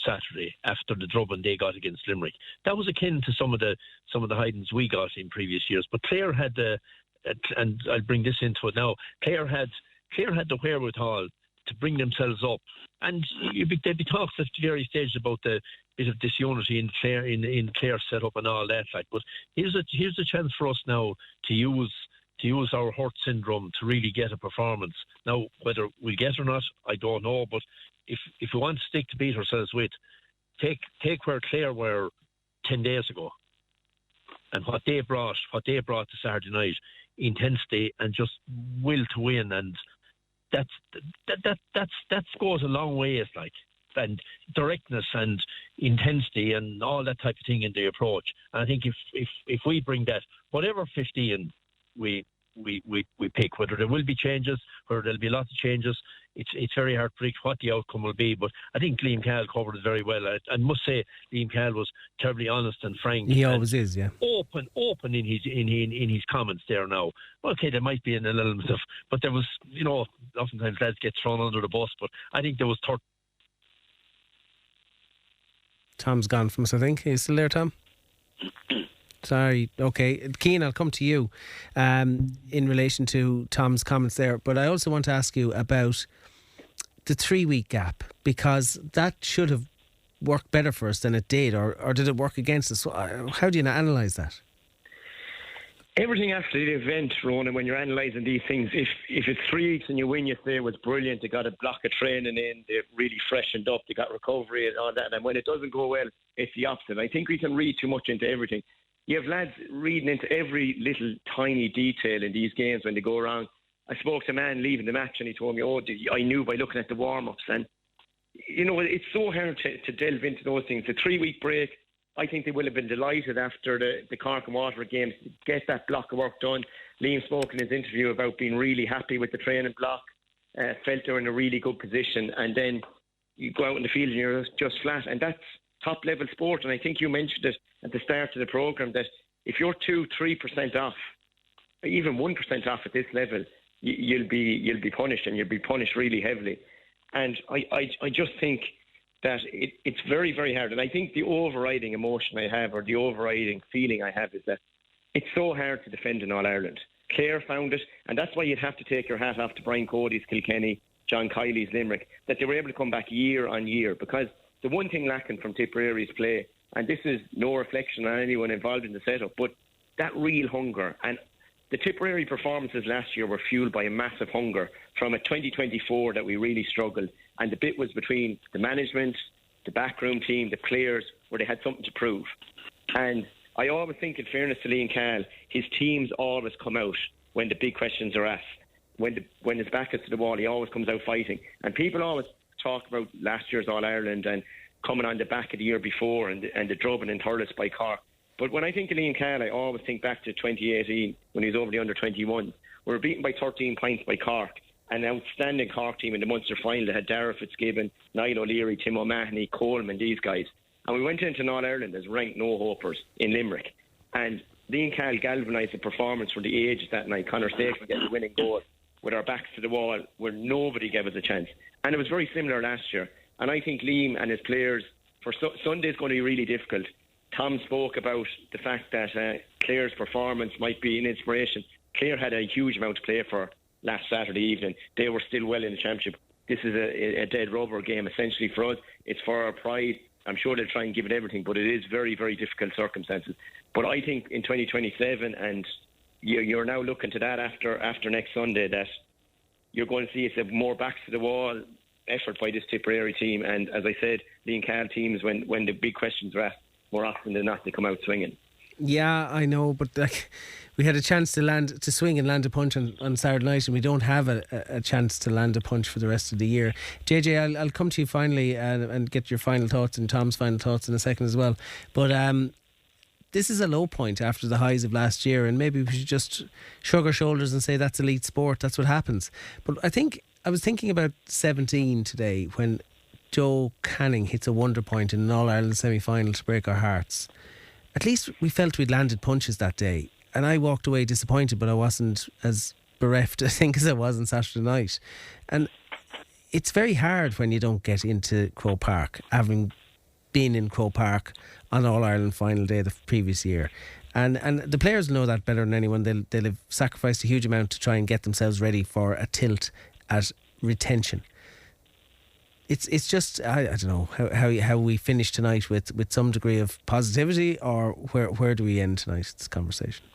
Saturday after the drubbing they got against Limerick? That was akin to some of the hidings we got in previous years. But Clare had and I'll bring this into it now. Clare had the wherewithal to bring themselves up, and they'd be talked at various stages about the bit of disunity in Clare setup and all that. But here's a chance for us now to use our hurt syndrome to really get a performance. Now, whether we get or not, I don't know. But if we want to stick to beat ourselves with, take where Clare were 10 days ago, and what they brought to Saturday night, intensity and just will to win, and that goes a long way, and directness and intensity and all that type of thing in the approach. And I think if we bring that, whatever 15 we pick, whether there will be changes, whether there'll be lots of changes, it's very hard to predict what the outcome will be. But I think Liam Cahill covered it very well. I must say Liam Cahill was terribly honest and frank. He always is, yeah. Open in his comments there now. Okay, there might be an element of, but there was, oftentimes lads get thrown under the bus, but I think there was Tom's gone from us, I think. Are you still there, Tom? Sorry. Okay. Cian, I'll come to you in relation to Tom's comments there. But I also want to ask you about the 3-week gap, because that should have worked better for us than it did, or did it work against us? How do you analyse that? Everything after the event, Ronan, when you're analysing these things, if it's 3 weeks and you win, you say it was brilliant, they got a block of training in, they really freshened up, they got recovery and all that, and when it doesn't go well, it's the opposite. I think we can read too much into everything. You have lads reading into every little tiny detail in these games when they go around. I spoke to a man leaving the match and he told me, I knew by looking at the warm-ups. And, it's so hard to delve into those things. The 3-week break, I think they will have been delighted after the Cork and Waterford games to get that block of work done. Liam spoke in his interview about being really happy with the training block, felt they were in a really good position, and then you go out in the field and you're just flat. And that's top-level sport. And I think you mentioned it at the start of the programme that if you're 2-3% off, even 1% off at this level, you'll be punished, and you'll be punished really heavily. And I just think that it's very, very hard. And I think the overriding emotion I have, or the overriding feeling I have, is that it's so hard to defend in All-Ireland. Clare found it, and that's why you'd have to take your hat off to Brian Cody's Kilkenny, John Kiley's Limerick, that they were able to come back year on year. Because the one thing lacking from Tipperary's play, and this is no reflection on anyone involved in the setup, but that real hunger. And the Tipperary performances last year were fueled by a massive hunger from a 2024 that we really struggled. And the bit was between the management, the backroom team, the players, where they had something to prove. And I always think, in fairness to Liam Cahill, his teams always come out when the big questions are asked. When his back is to the wall, he always comes out fighting. And people always talk about last year's All-Ireland and coming on the back of the year before and the drubbing in Thurles by Cork. But when I think of Liam Cahill, I always think back to 2018 when he was over the under-21. We were beaten by 13 points by Cork. An outstanding Cork team in the Munster final. They had Dara Fitzgibbon, Niall O'Leary, Tim O'Mahony, Coleman, these guys. And we went into All-Ireland as ranked no-hopers in Limerick. And Liam Cahill galvanised the performance for the ages that night. Conor Stapleton getting the winning goal with our backs to the wall where nobody gave us a chance. And it was very similar last year. And I think Liam and his players, for Sunday's going to be really difficult. Tom spoke about the fact that Clare's performance might be an inspiration. Clare had a huge amount to play for last Saturday evening. They were still well in the championship. This is a dead rubber game essentially for us. It's for our pride. I'm sure they'll try and give it everything, but it is very, very difficult circumstances. But I think in 2027, and you're now looking to that after next Sunday, that you're going to see it's a more backs to the wall effort by this Tipperary team. And as I said, Liam Cahill teams, when the big questions are asked, more often than not, they come out swinging. Yeah, I know, but we had a chance to swing and land a punch on Saturday night, and we don't have a chance to land a punch for the rest of the year. JJ, I'll come to you finally and get your final thoughts and Tom's final thoughts in a second as well. But this is a low point after the highs of last year, and maybe we should just shrug our shoulders and say that's elite sport, that's what happens. But I was thinking about 17 today when Joe Canning hits a wonder point in an All-Ireland semi-final to break our hearts. At least we felt we'd landed punches that day, and I walked away disappointed, but I wasn't as bereft, I think, as I was on Saturday night. And it's very hard when you don't get into Croke Park, having been in Croke Park on All-Ireland final day the previous year. And the players know that better than anyone. They'll have sacrificed a huge amount to try and get themselves ready for a tilt at retention. It's just, I don't know how we finish tonight with some degree of positivity, or where do we end tonight's conversation?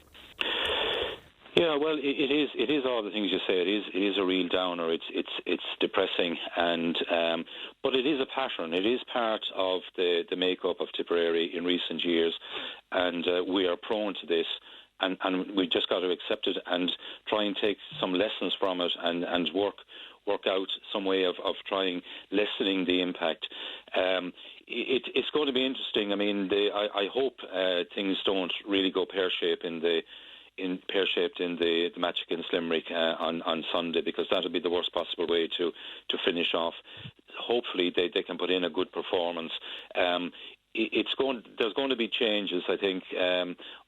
Yeah, well, it is all the things you say. It is a real downer. It's depressing, and but it is a pattern. It is part of the makeup of Tipperary in recent years, and we are prone to this. And we just got to accept it and try and take some lessons from it and work out some way of trying lessening the impact. It's going to be interesting. I mean, I hope things don't really go pear-shaped in the match against Limerick on Sunday, because that would be the worst possible way to finish off. Hopefully they can put in a good performance. There's going to be changes, I think.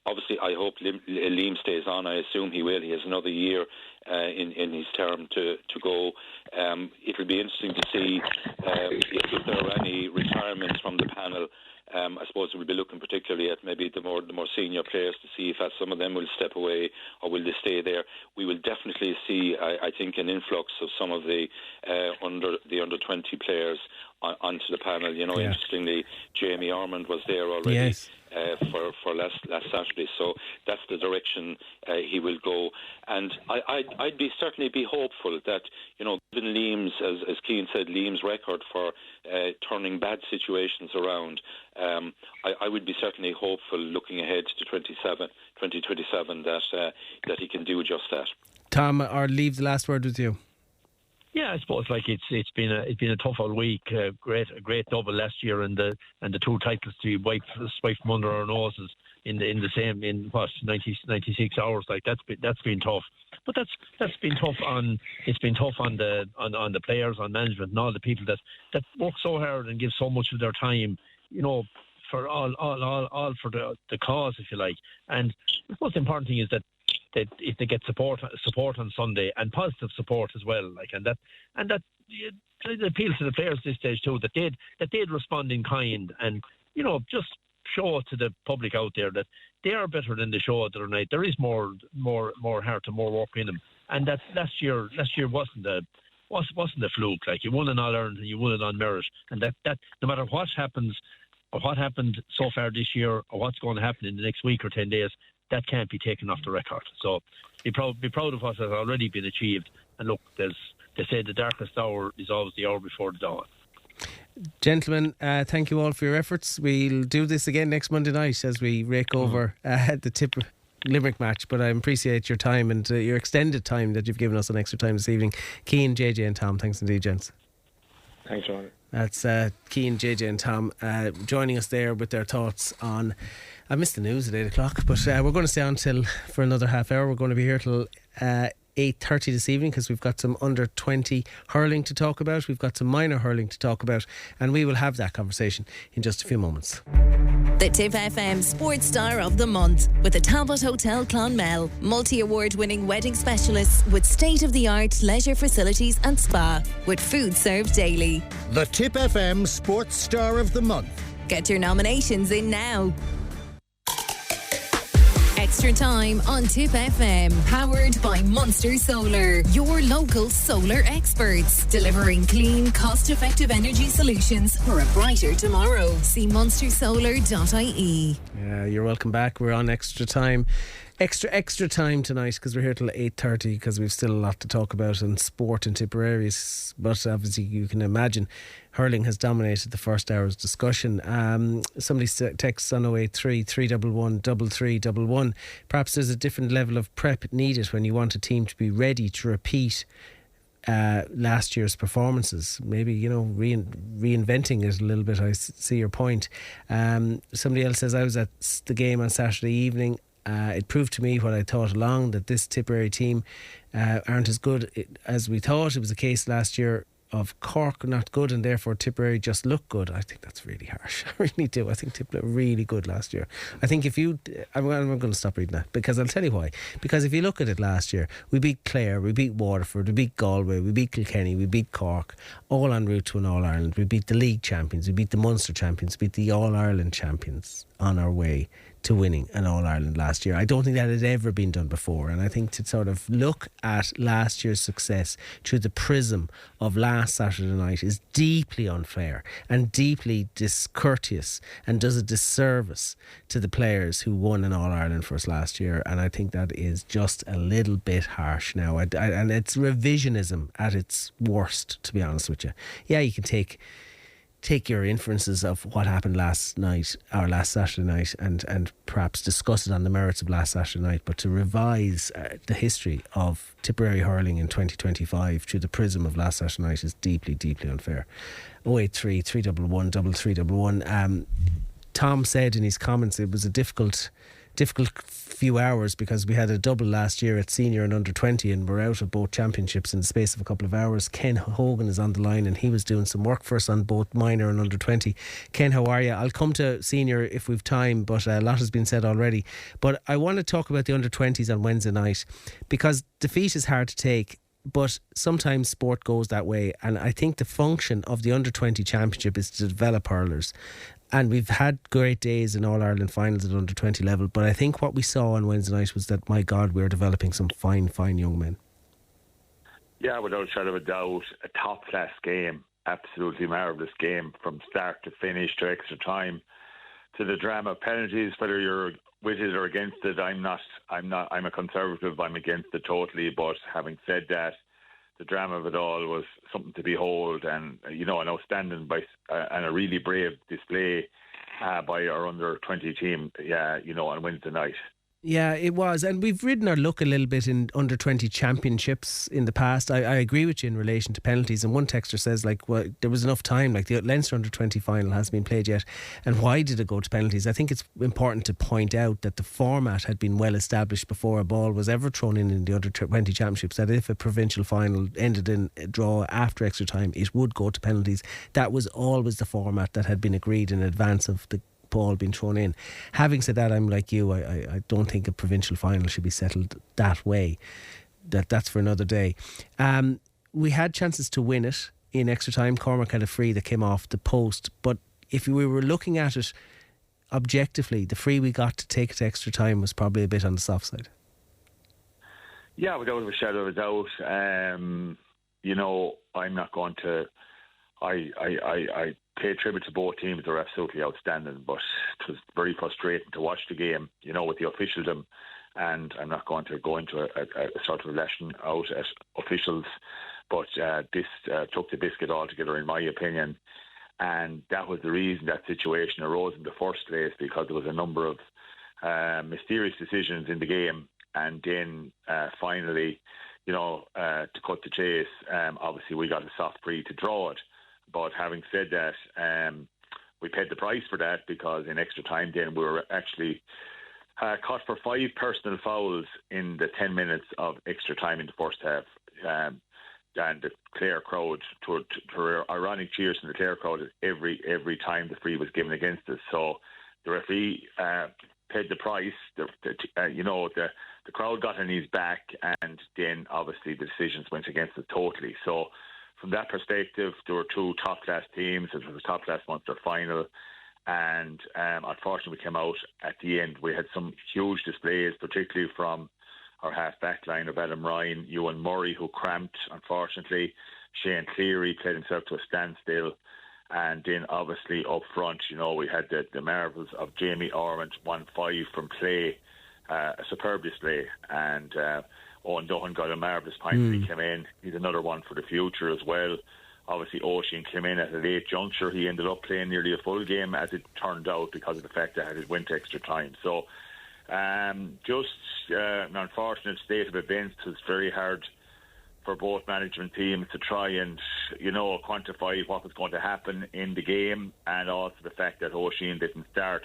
Obviously, I hope Liam stays on. I assume he will. He has another year in his term to go. It'll be interesting to see if there are any retirements from the panel. I suppose we'll be looking particularly at maybe the more senior players to see if some of them will step away or will they stay there. We will definitely see, I think, an influx of some of the under 20 players onto the panel. You know, Interestingly, Jamie Ormond was there already. Yes. for last Saturday. So that's the direction he will go. And I'd certainly be hopeful that, given Liam's, as Cian said, Liam's record for turning bad situations around, I would be certainly hopeful looking ahead to 2027 that he can do just that. Tom, I'll leave the last word with you. Yeah, I suppose it's been a tough all week. A great double last year, and the two titles to wiped from under our noses in 96 hours. Like that's been tough. But that's been tough on the players, on management, and all the people that work so hard and give so much of their time, for all for the cause, if you like. And the most important thing is that if they get support on Sunday, and positive support as well, and that it appeals to the players at this stage too, that they'd respond in kind, and just show to the public out there that they are better than they showed the other night. There is more heart and more work in them, and that last year wasn't a fluke. Like, you won an All-Ireland and you won it on merit, and that no matter what happens or what happened so far this year or what's going to happen in the next week or 10 days, that can't be taken off the record. So be proud of what has already been achieved. And look, they say the darkest hour is always the hour before the dawn. Gentlemen, thank you all for your efforts. We'll do this again next Monday night as we rake over the Limerick match, but I appreciate your time and your extended time that you've given us, an extra time this evening. Cian, JJ and Tom, thanks indeed, gents. Thanks, Ron. That's Cian, JJ and Tom joining us there with their thoughts on... I missed the news at 8 o'clock, but we're going to stay on for another half hour. We're going to be here till 8:30 this evening, because we've got some under 20 hurling to talk about. We've got some minor hurling to talk about, and we will have that conversation in just a few moments. The Tip FM Sports Star of the Month with the Talbot Hotel Clonmel, multi-award winning wedding specialists with state-of-the-art leisure facilities and spa with food served daily. The Tip FM Sports Star of the Month. Get your nominations in now. Extra time on Tip FM, powered by Munster Solar, your local solar experts, delivering clean, cost-effective energy solutions for a brighter tomorrow. See munstersolar.ie. Yeah, you're welcome back. We're on extra time. Extra time tonight, because we're here till 8:30, because we've still a lot to talk about in sport in Tipperary. But obviously you can imagine hurling has dominated the first hour's discussion. Somebody texts on 083 311 3311. Perhaps there's a different level of prep needed when you want a team to be ready to repeat last year's performances. Maybe, reinventing it a little bit. I see your point. Somebody else says, I was at the game on Saturday evening. It proved to me what I thought along, that this Tipperary team aren't as good as we thought. It was the case last year of Cork not good, and therefore Tipperary just look good. I think that's really harsh. I really do. I think Tipperary were really good last year. I think I'm going to stop reading that, because I'll tell you why. Because if you look at it last year, we beat Clare, we beat Waterford, we beat Galway, we beat Kilkenny, we beat Cork, all en route to an All-Ireland. We beat the league champions, we beat the Munster champions, we beat the All-Ireland champions on our way to winning an All-Ireland last year. I don't think that had ever been done before, and I think to sort of look at last year's success through the prism of last Saturday night is deeply unfair and deeply discourteous, and does a disservice to the players who won an All-Ireland for us last year. And I think that is just a little bit harsh now, and it's revisionism at its worst, to be honest with you. Yeah, you can take your inferences of what happened last night or last Saturday night and perhaps discuss it on the merits of last Saturday night, but to revise the history of Tipperary hurling in 2025 through the prism of last Saturday night is deeply, deeply unfair. 083 311 3311. Tom said in his comments it was a difficult few hours, because we had a double last year at senior and under 20, and we're out of both championships in the space of a couple of hours. Ken Hogan is on the line, and he was doing some work for us on both minor and under 20. Ken, how are you? I'll come to senior if we've time, but a lot has been said already. But I want to talk about the under 20s on Wednesday night, because defeat is hard to take, but sometimes sport goes that way, and I think the function of the under 20 championship is to develop hurlers. And we've had great days in All-Ireland finals at under 20 level, but I think what we saw on Wednesday night was that, my God, we're developing some fine young men. Yeah, without a shadow of a doubt, a top-class game, absolutely marvellous game from start to finish to extra time. to the drama of penalties, whether you're with it or against it. I'm a conservative. I'm against it totally. But having said that, the drama of it all was something to behold, and an outstanding and a really brave display by our under-20 team. On Wednesday night. Yeah, it was. And we've ridden our luck a little bit in under-20 championships in the past. I agree with you in relation to penalties. And one texter says, there was enough time. Like, the Leinster under-20 final hasn't been played yet. And why did it go to penalties? I think it's important to point out that the format had been well established before a ball was ever thrown in the under-20 championships, that if a provincial final ended in a draw after extra time, it would go to penalties. That was always the format that had been agreed in advance of the ball being thrown in. Having said that, I'm like you. I don't think a provincial final should be settled that way. That's for another day. We had chances to win it in extra time. Cormac had a free that came off the post, but if we were looking at it objectively, the free we got to take it to extra time was probably a bit on the soft side. Yeah, without a shadow of a doubt. I'm not going to. I pay tribute to both teams. They're absolutely outstanding, but it was very frustrating to watch the game, with the officialdom, and I'm not going to go into a sort of lashing out at officials, but this took the biscuit altogether, in my opinion, and that was the reason that situation arose in the first place, because there was a number of mysterious decisions in the game, and then finally, to cut the chase, obviously we got a soft free to draw it. But having said that, we paid the price for that, because in extra time then we were actually caught for 5 personal fouls in the 10 minutes of extra time in the first half. And the Clare crowd, to ironic cheers from the Clare crowd every time the free was given against us. So the referee paid the price. The crowd got on his back, and then obviously the decisions went against us totally. So from that perspective, there were 2 top-class teams. It was a top-class Munster final. And unfortunately, we came out at the end. We had some huge displays, particularly from our half-back line of Adam Ryan, Ewan Murray, who cramped, unfortunately. Shane Cleary played himself to a standstill. And then, obviously, up front, we had the marvels of Jamie Ormond, 1-5 from play, a superb display. And Owen Dohan got a marvellous point. He came in. He's another one for the future as well. Obviously, Oisin came in at a late juncture. He ended up playing nearly a full game, as it turned out, because of the fact that it went to extra time. So, just an unfortunate state of events. It's very hard for both management teams to try and, quantify what was going to happen in the game, and also the fact that Oisin didn't start.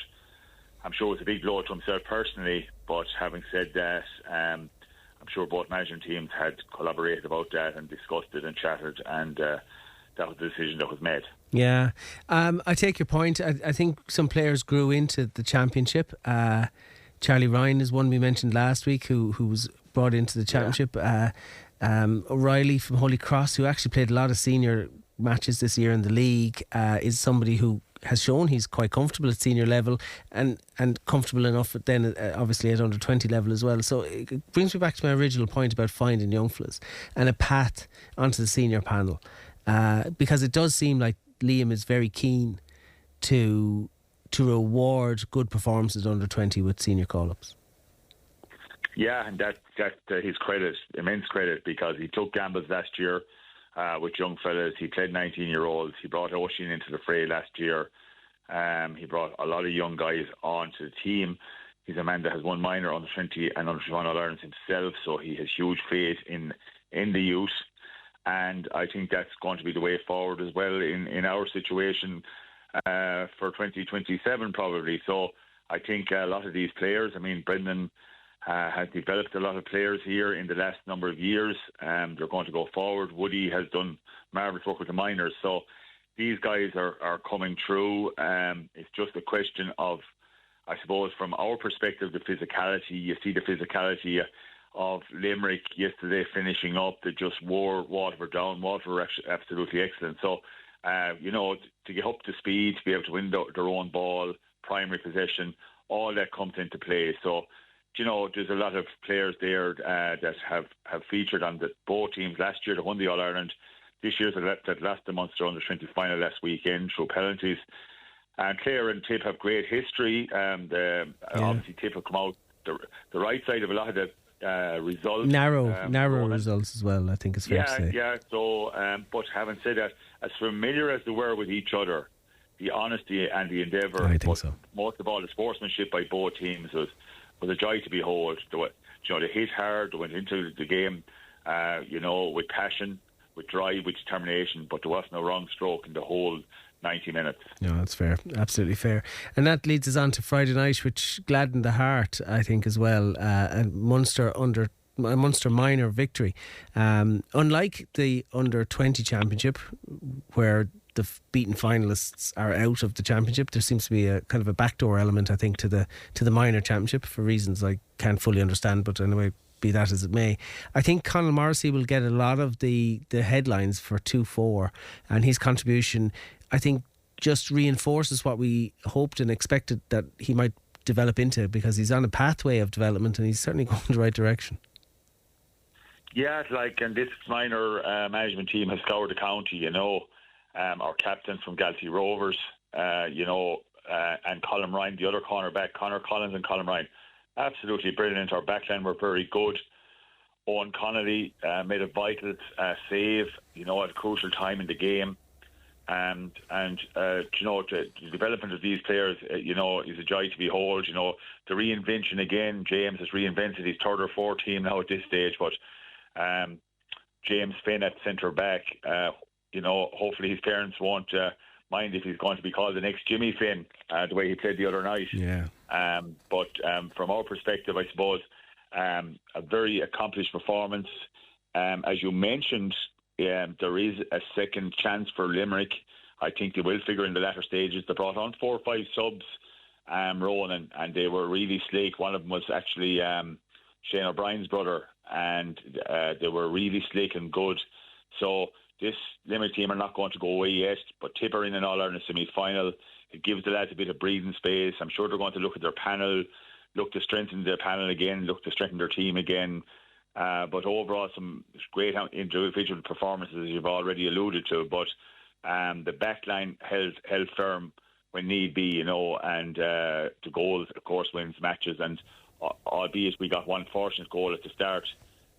I'm sure it was a big blow to himself personally, but having said that, I'm sure both management teams had collaborated about that and discussed it and chatted, and that was the decision that was made. Yeah, I take your point. I think some players grew into the championship. Charlie Ryan is one we mentioned last week who was brought into the championship. Yeah. O'Reilly from Holy Cross, who actually played a lot of senior matches this year in the league, is somebody who has shown he's quite comfortable at senior level and comfortable enough then obviously at under 20 level as well. So it brings me back to my original point about finding young fellas and a path onto the senior panel, because it does seem like Liam is very keen to reward good performances under 20 with senior call-ups. Yeah, and that his credit, immense credit, because he took gambles last year with young fellas. He played 19-year-olds. He brought Oisin into the fray last year. He brought a lot of young guys onto the team. He's a man that has won minor under 20 and under 21 All-Irelands himself, so he has huge faith in the youth. And I think that's going to be the way forward as well in our situation for 2027 probably. So I think a lot of these players, Brendan has developed a lot of players here in the last number of years. They're going to go forward. Woody has done marvellous work with the minors. So these guys are coming through. It's just a question of, I suppose, from our perspective, the physicality. You see the physicality of Limerick yesterday finishing up. They just wore Waterford down. Waterford were absolutely excellent. So, to get up to speed, to be able to win their own ball, primary possession, all that comes into play. So, there's a lot of players there that have featured on both teams last year that won the All-Ireland. This year's that lost the Munster under 20 final last weekend through penalties. And Clare and Tip have great history. Obviously, Tip have come out the right side of a lot of the results. Narrow results as well, I think it's fair to say. Yeah. So, but having said that, as familiar as they were with each other, the honesty and the endeavour, I think so. Most of all, the sportsmanship by both teams was a joy to behold. They hit hard, they went into the game, with passion, with drive, with determination, but there was no wrong stroke in the whole 90 minutes. No, that's fair. Absolutely fair. And that leads us on to Friday night, which gladdened the heart, I think, as well. A Munster minor victory. Unlike the under-20 championship, where the beaten finalists are out of the championship, there seems to be a kind of a backdoor element, I think, to the minor championship for reasons I can't fully understand, but anyway, be that as it may. I think Conal Morrissey will get a lot of the headlines for 2-4, and his contribution, I think, just reinforces what we hoped and expected that he might develop into, because he's on a pathway of development and he's certainly going in the right direction. Yeah, and this minor management team has scoured the county, our captain from Galtee Rovers, and Colin Ryan, the other cornerback, Conor Collins and Colin Ryan. Absolutely brilliant. Our backline were very good. Owen Connolly made a vital save, at a crucial time in the game. And the development of these players, is a joy to behold. The reinvention again. James has reinvented his third or fourth team now at this stage, but James Finn at centre back. Hopefully his parents won't mind if he's going to be called the next Jimmy Finn, the way he played the other night. Yeah. But from our perspective, I suppose, a very accomplished performance. As you mentioned, there is a second chance for Limerick. I think they will figure in the latter stages. They brought on 4 or 5 subs, Rowan, and they were really slick. One of them was actually Shane O'Brien's brother, and they were really slick and good. So this Limerick team are not going to go away yet, but Tipperary in an All-Ireland semi-final, it gives the lads a bit of breathing space. I'm sure they're going to look at their panel, look to strengthen their panel again, look to strengthen their team again. But overall, some great individual performances, as you've already alluded to. But the backline held firm when need be, and the goals, of course, wins matches. And albeit we got one fortunate goal at the start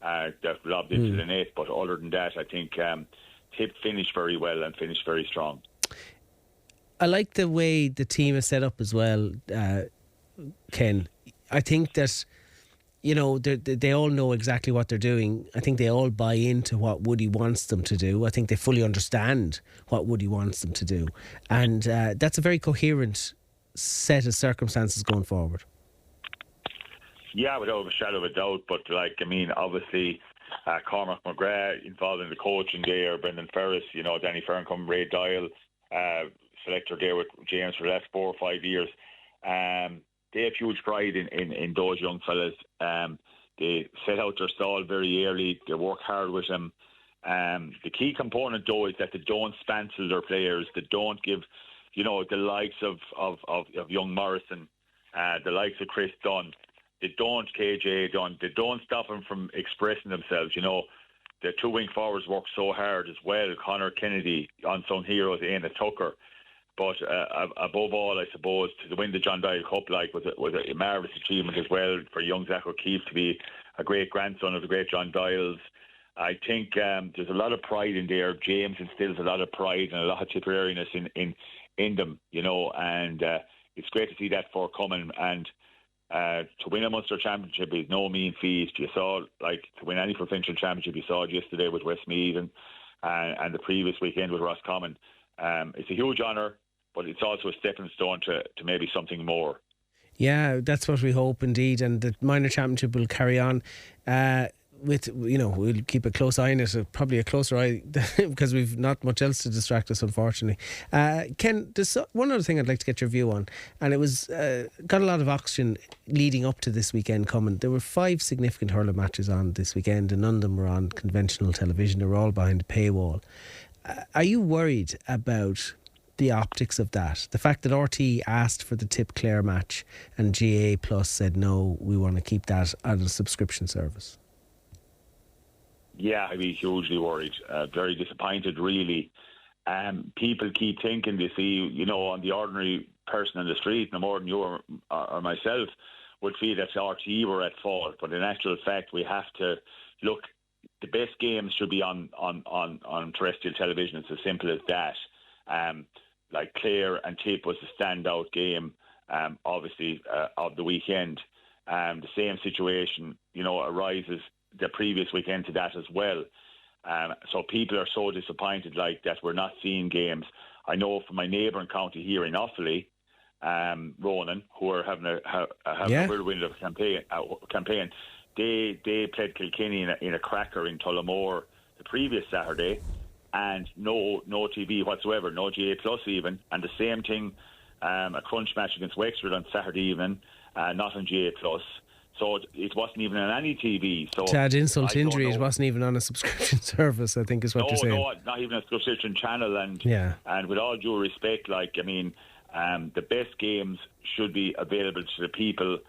that lobbed into the net, but other than that, I think Tip finished very well and finished very strong. I like the way the team is set up as well, Ken. I think that, they all know exactly what they're doing. I think they all buy into what Woody wants them to do. I think they fully understand what Woody wants them to do. And that's a very coherent set of circumstances going forward. Yeah, without a shadow of a doubt. But, obviously, Cormac McGrath involved in the coaching there, Brendan Ferris, Danny Ferncombe, Ray Doyle, selector there with James for the last 4 or 5 years. They have huge pride in those young fellas. They set out their stall very early. They work hard with them. The key component, though, is that they don't spancel their players. They don't give, the likes of young Morrison, the likes of Chris Dunn. They don't KJ Dunn. They don't stop them from expressing themselves. The 2 wing forwards work so hard as well. Conor Kennedy, unsung heroes, Aina Tucker. But above all, I suppose, to win the John Doyle Cup was a marvellous achievement as well for young Zach O'Keefe to be a great grandson of the great John Doyles. I think there's a lot of pride in there. James instills a lot of pride and a lot of Tipperariness in them, and it's great to see that forthcoming. And to win a Munster Championship is no mean feat. You saw, to win any provincial championship, you saw it yesterday with Westmeath and the previous weekend with Roscommon. It's a huge honour, but it's also a stepping stone to maybe something more. Yeah, that's what we hope indeed, and the minor championship will carry on. We'll keep a close eye on it, probably a closer eye because we've not much else to distract us, unfortunately. Ken, there's one other thing I'd like to get your view on, and it was got a lot of oxygen leading up to this weekend coming. There were 5 significant hurling matches on this weekend, and none of them were on conventional television. They were all behind a paywall. Are you worried about the optics of that? The fact that RT asked for the Tip Clare match and GA Plus said no, we want to keep that as a subscription service. Yeah, I'd be hugely worried. Very disappointed, really. people keep thinking, you see, you know, on the ordinary person in the street, no more than you or myself, would feel that RTE were at fault. But in actual fact, we have to look. The best games should be on terrestrial television. It's as simple as that. Like Clare and Tip was the standout game, obviously, of the weekend. The same situation, you know, arises the previous weekend to that as well. So people are so disappointed like that we're not seeing games. I know from my neighbouring county here in Offaly, Ronan, who are having a whirlwind of a campaign. They played Kilkenny in a cracker in Tullamore the previous Saturday, and no TV whatsoever, no GA Plus even, and the same thing, a crunch match against Wexford on Saturday evening, not on GA Plus. So it wasn't even on any TV. So to add insult to injury, it wasn't even on a subscription service, I think is what you're saying. No, not even a subscription channel. And with all due respect, like, I mean, the best games should be available to the people,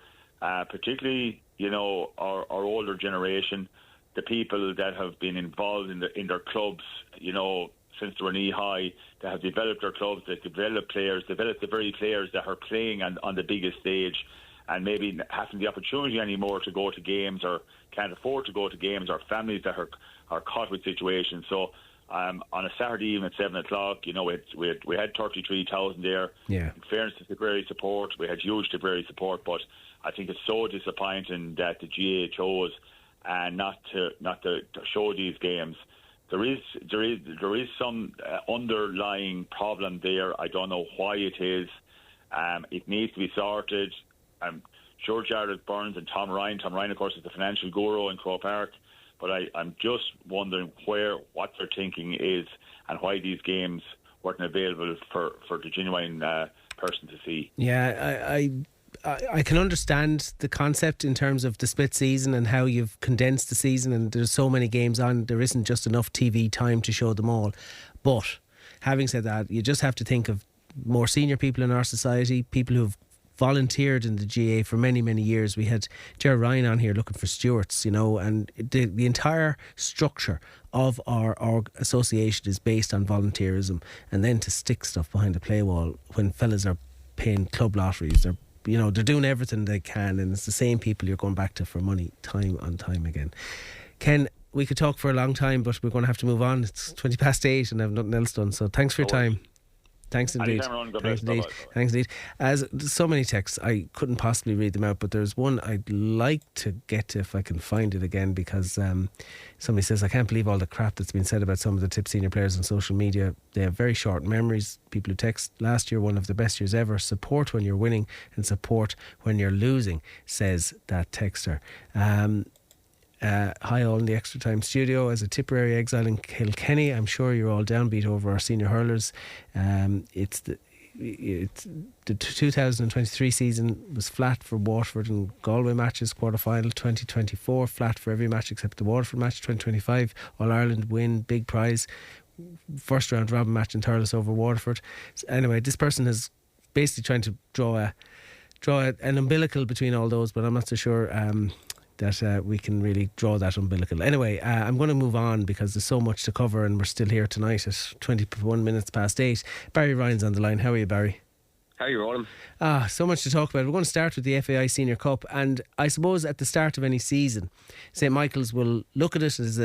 particularly, you know, our older generation, the people that have been involved in their clubs, you know, since they were knee high, that have developed their clubs, that developed the very players that are playing on the biggest stage, and maybe having the opportunity anymore to go to games or can't afford to go to games, or families that are caught with situations. So on a Saturday evening at 7 o'clock, you know, we had 33,000 there. Yeah. In fairness to Tipperary support, we had huge Tipperary support, but I think it's so disappointing that the GA chose not to show these games. There is some underlying problem there. I don't know why it is. It needs to be sorted. I'm sure Jared Burns and Tom Ryan, of course, is the financial guru in Croke Park, but I'm just wondering what their thinking is and why these games weren't available for the genuine person to see. Yeah, I can understand the concept in terms of the split season and how you've condensed the season, and there's so many games on, there isn't just enough TV time to show them all. But having said that, you just have to think of more senior people in our society, people who've volunteered in the GA for many, many years. We had Geraldine Ryan on here looking for stewards, you know, and the entire structure of our association is based on volunteerism, and then to stick stuff behind the play wall when fellas are paying club lotteries, they're doing everything they can, and it's the same people you're going back to for money time and time again. Ken, we could talk for a long time, but we're going to have to move on. It's 20 past 8 and I have nothing else done, so thanks for your time. Thanks indeed. Thanks indeed. As so many texts, I couldn't possibly read them out, but there's one I'd like to get to if I can find it again, because somebody says, I can't believe all the crap that's been said about some of the Tip senior players on social media. They have very short memories. People who text, last year one of the best years ever. Support when you're winning and support when you're losing, says that texter. Hi all in the Extra Time studio. As a Tipperary exile in Kilkenny, I'm sure you're all downbeat over our senior hurlers. It's the 2023 season was flat for Waterford and Galway matches. Quarter-final 2024 flat for every match except the Waterford match. 2025 All-Ireland win, big prize, first round robin match in Thurles over Waterford. So anyway, this person is basically trying to draw an umbilical between all those, but I'm not so sure that we can really draw that umbilical. Anyway, I'm going to move on because there's so much to cover, and we're still here tonight at 21 minutes past 8. Barry Ryan's on the line. How are you, Barry? How are you, Ronan? So much to talk about. We're going to start with the FAI Senior Cup, and I suppose at the start of any season, St Michael's will look at it as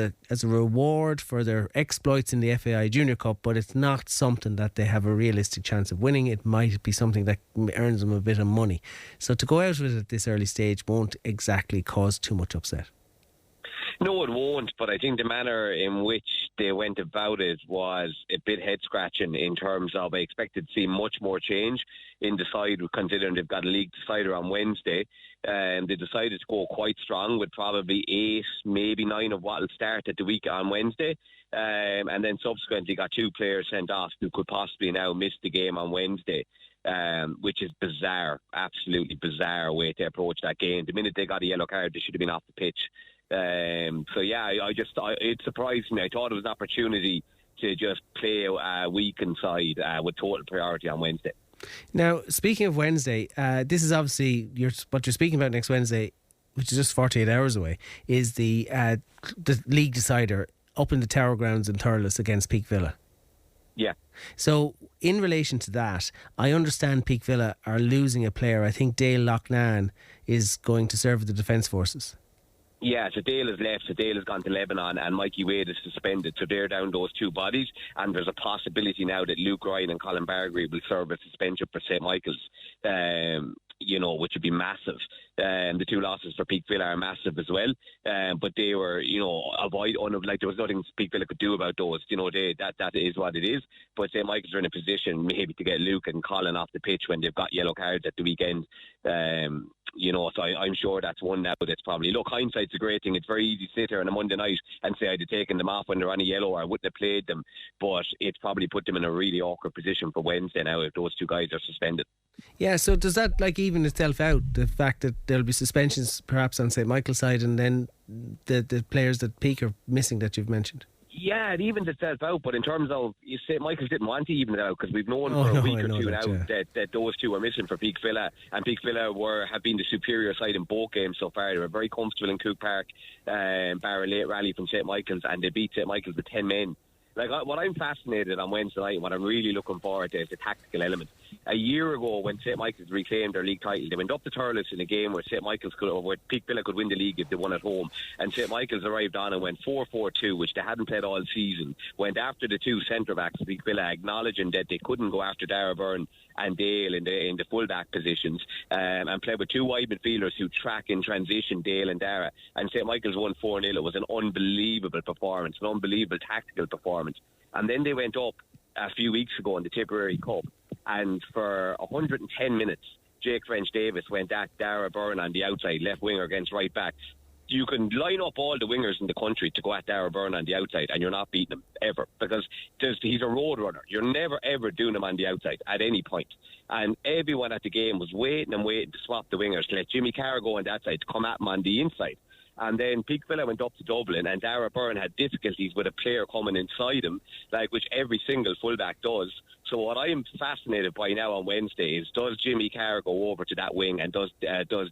a reward for their exploits in the FAI Junior Cup, but it's not something that they have a realistic chance of winning. It might be something that earns them a bit of money. So to go out with it at this early stage won't exactly cause too much upset. No, it won't, but I think the manner in which they went about it was a bit head-scratching in terms of I expected to see much more change in the side, considering they've got a league decider on Wednesday. They decided to go quite strong with probably 8, maybe 9 of what will start at the week on Wednesday. And then subsequently got 2 players sent off who could possibly now miss the game on Wednesday. Which is bizarre, absolutely bizarre way to approach that game. The minute they got a yellow card, they should have been off the pitch. It surprised me. I thought it was an opportunity to just play a weakened side with total priority on Wednesday. Now, speaking of Wednesday, this is obviously what you're speaking about next Wednesday, which is just 48 hours away, is the league decider up in the Tower Grounds in Thurles against Peak Villa. Yeah. So, in relation to that, I understand Peak Villa are losing a player. I think Dale Loughnane is going to serve with the Defence Forces. Yeah, so Dale has left, so Dale has gone to Lebanon, and Mikey Wade is suspended, so they're down those two bodies, and there's a possibility now that Luke Ryan and Colin Bargary will serve a suspension for St. Michael's, which would be massive. The two losses for Peak Villa are massive as well, but they were, there was nothing Peak Villa could do about those. That is what it is. But St. Michael's are in a position maybe to get Luke and Colin off the pitch when they've got yellow cards at the weekend. So I'm sure that's one now that's probably, look, hindsight's a great thing. It's very easy to sit here on a Monday night and say I'd have taken them off when they're on a yellow, or I wouldn't have played them, but it's probably put them in a really awkward position for Wednesday now if those two guys are suspended. Yeah, so does that even itself out, the fact that there'll be suspensions perhaps on St. Michael's side, and then the players that Peak are missing that you've mentioned? Yeah, it evens itself out, but in terms of, St. Michael's didn't want to even it out, because we've known for a week or two now that those two are missing for Peak Villa, and Peak Villa have been the superior side in both games so far. They were very comfortable in Cook Park, bar a late rally from St. Michael's, and they beat St. Michael's with 10 men. What I'm fascinated on Wednesday night, and what I'm really looking forward to, is the tactical element. A year ago, when St. Michael's reclaimed their league title, they went up to Thurles in a game where where Peak Villa could win the league if they won at home. And St. Michael's arrived on and went 4-4-2, which they hadn't played all season. Went after the two centre backs, Peak Villa, acknowledging that they couldn't go after Dara Byrne and Dale in the full back positions, and played with two wide midfielders who track in transition, Dale and Dara. And St. Michael's won 4-0. It was an unbelievable performance, an unbelievable tactical performance. And then they went up a few weeks ago in the Tipperary Cup, and for 110 minutes, Jake French-Davis went at Dara Byrne on the outside, left winger against right back. You can line up all the wingers in the country to go at Dara Byrne on the outside, and you're not beating him ever, because he's a road runner. You're never ever doing him on the outside at any point. And everyone at the game was waiting to swap the wingers, to let Jimmy Carr go on that side, to come at him on the inside. And then Peak Villa went up to Dublin, and Dara Byrne had difficulties with a player coming inside him, which every single fullback does. So what I am fascinated by now on Wednesday is, does Jimmy Carr go over to that wing, and does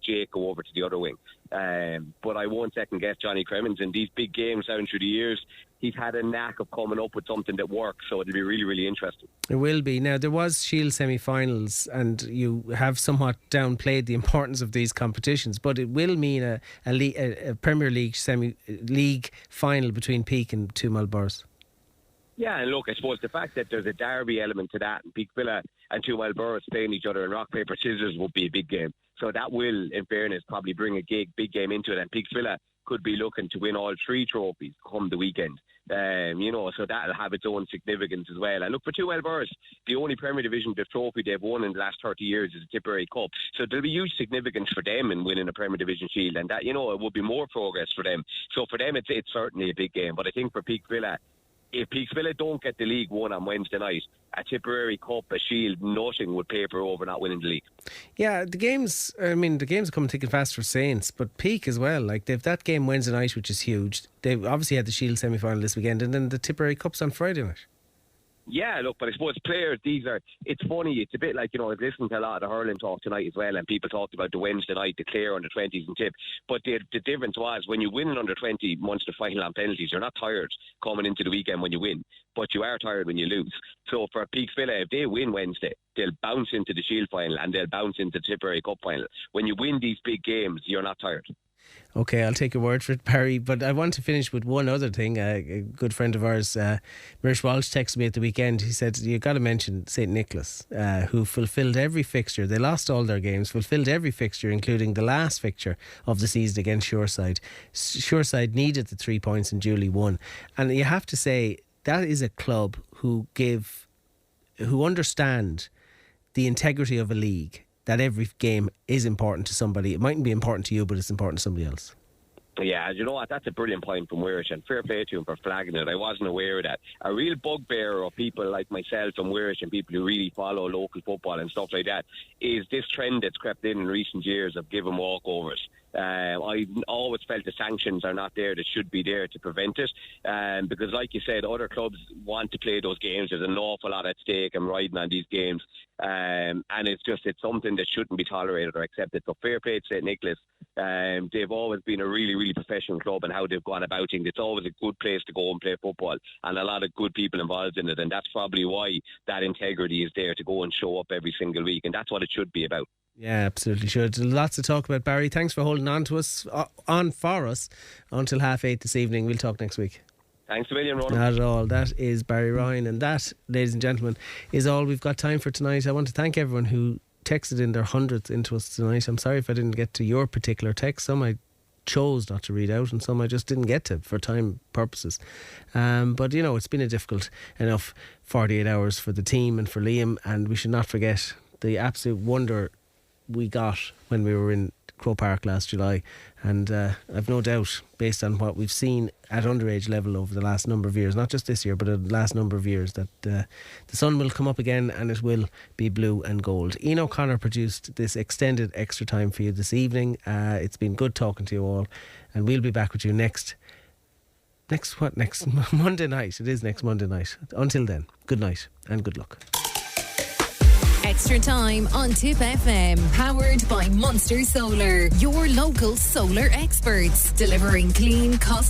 Jake go over to the other wing? But I won't second guess Johnny Cremins in these big games down through the years. He's had a knack of coming up with something that works, so it'll be really, really interesting. It will be. Now, there was Shield semi-finals, and you have somewhat downplayed the importance of these competitions, but it will mean a Premier League semi-league final between Peak and Two Marlboroughs. Yeah, and look, I suppose the fact that there's a derby element to that, and Peak Villa and Two Marlboroughs playing each other in rock, paper, scissors would be a big game. So that will, in fairness, probably bring a big game into it, and Peak Villa could be looking to win all three trophies come the weekend. So that'll have its own significance as well. And look, for Two Marlboroughs, the only Premier Division trophy they've won in the last 30 years is the Tipperary Cup. So there'll be huge significance for them in winning a Premier Division Shield, and that, it would be more progress for them. So for them, it's certainly a big game. But I think for Peak Villa, if Peak Villa don't get the League One on Wednesday night, a Tipperary Cup, a Shield, nothing would paper over not winning the league. Yeah, the games are coming thick and fast for Saints, but Peak as well. They've that game Wednesday night, which is huge. They've obviously had the Shield semi-final this weekend, and then the Tipperary Cup's on Friday night. Yeah, look, but I suppose players, it's funny, it's a bit like, I've listened to a lot of the hurling talk tonight as well, and people talked about the Wednesday night, the Clare under 20s and Tip, but the difference was, when you win an under 20 Munster final on penalties, you're not tired coming into the weekend when you win, but you are tired when you lose. So for Peak Villa, if they win Wednesday, they'll bounce into the Shield final, and they'll bounce into the Tipperary Cup final. When you win these big games, you're not tired. Okay, I'll take your word for it, Barry, but I want to finish with one other thing. A good friend of ours, Mirish Walsh, texted me at the weekend. He said, you've got to mention St. Nicholas, who fulfilled every fixture. They lost all their games, fulfilled every fixture, including the last fixture of the season against Shoreside. Shoreside needed the 3 points and duly won. And you have to say, that is a club who understand the integrity of a league, that every game is important to somebody. It mightn't be important to you, but it's important to somebody else. Yeah, you know what? That's a brilliant point from Wirish, and fair play to him for flagging it. I wasn't aware of that. A real bugbear of people like myself and Wirish and people who really follow local football and stuff like that is this trend that's crept in recent years of giving walkovers. I always felt the sanctions are not there that should be there to prevent it, because like you said, other clubs want to play those games. There's an awful lot at stake and riding on these games, and it's something that shouldn't be tolerated or accepted. So fair play to St. Nicholas. They've always been a really, really professional club and how they've gone about things. It's always a good place to go and play football, and a lot of good people involved in it, and that's probably why that integrity is there to go and show up every single week, and that's what it should be about. Yeah, absolutely should. Lots to talk about, Barry. Thanks for holding on to us, on for us until 8:30 this evening. We'll talk next week. Thanks a million, Ronan. Not at all. That is Barry Ryan, and that, ladies and gentlemen, is all we've got time for tonight. I want to thank everyone who texted in their hundreds into us tonight. I'm sorry if I didn't get to your particular text. Some I chose not to read out, and some I just didn't get to for time purposes. But you know, it's been a difficult enough 48 hours for the team and for Liam, and we should not forget the absolute wonder we got when we were in Croke Park last July, and I've no doubt, based on what we've seen at underage level over the last number of years, not just this year but the last number of years, that the sun will come up again and it will be blue and gold. Ian O'Connor produced this extended extra time for you this evening. It's been good talking to you all, and we'll be back with you next Monday night. It is next Monday night. Until then, good night and good luck. Extra time on Tip FM, powered by Munster Solar, your local solar experts, delivering clean, cost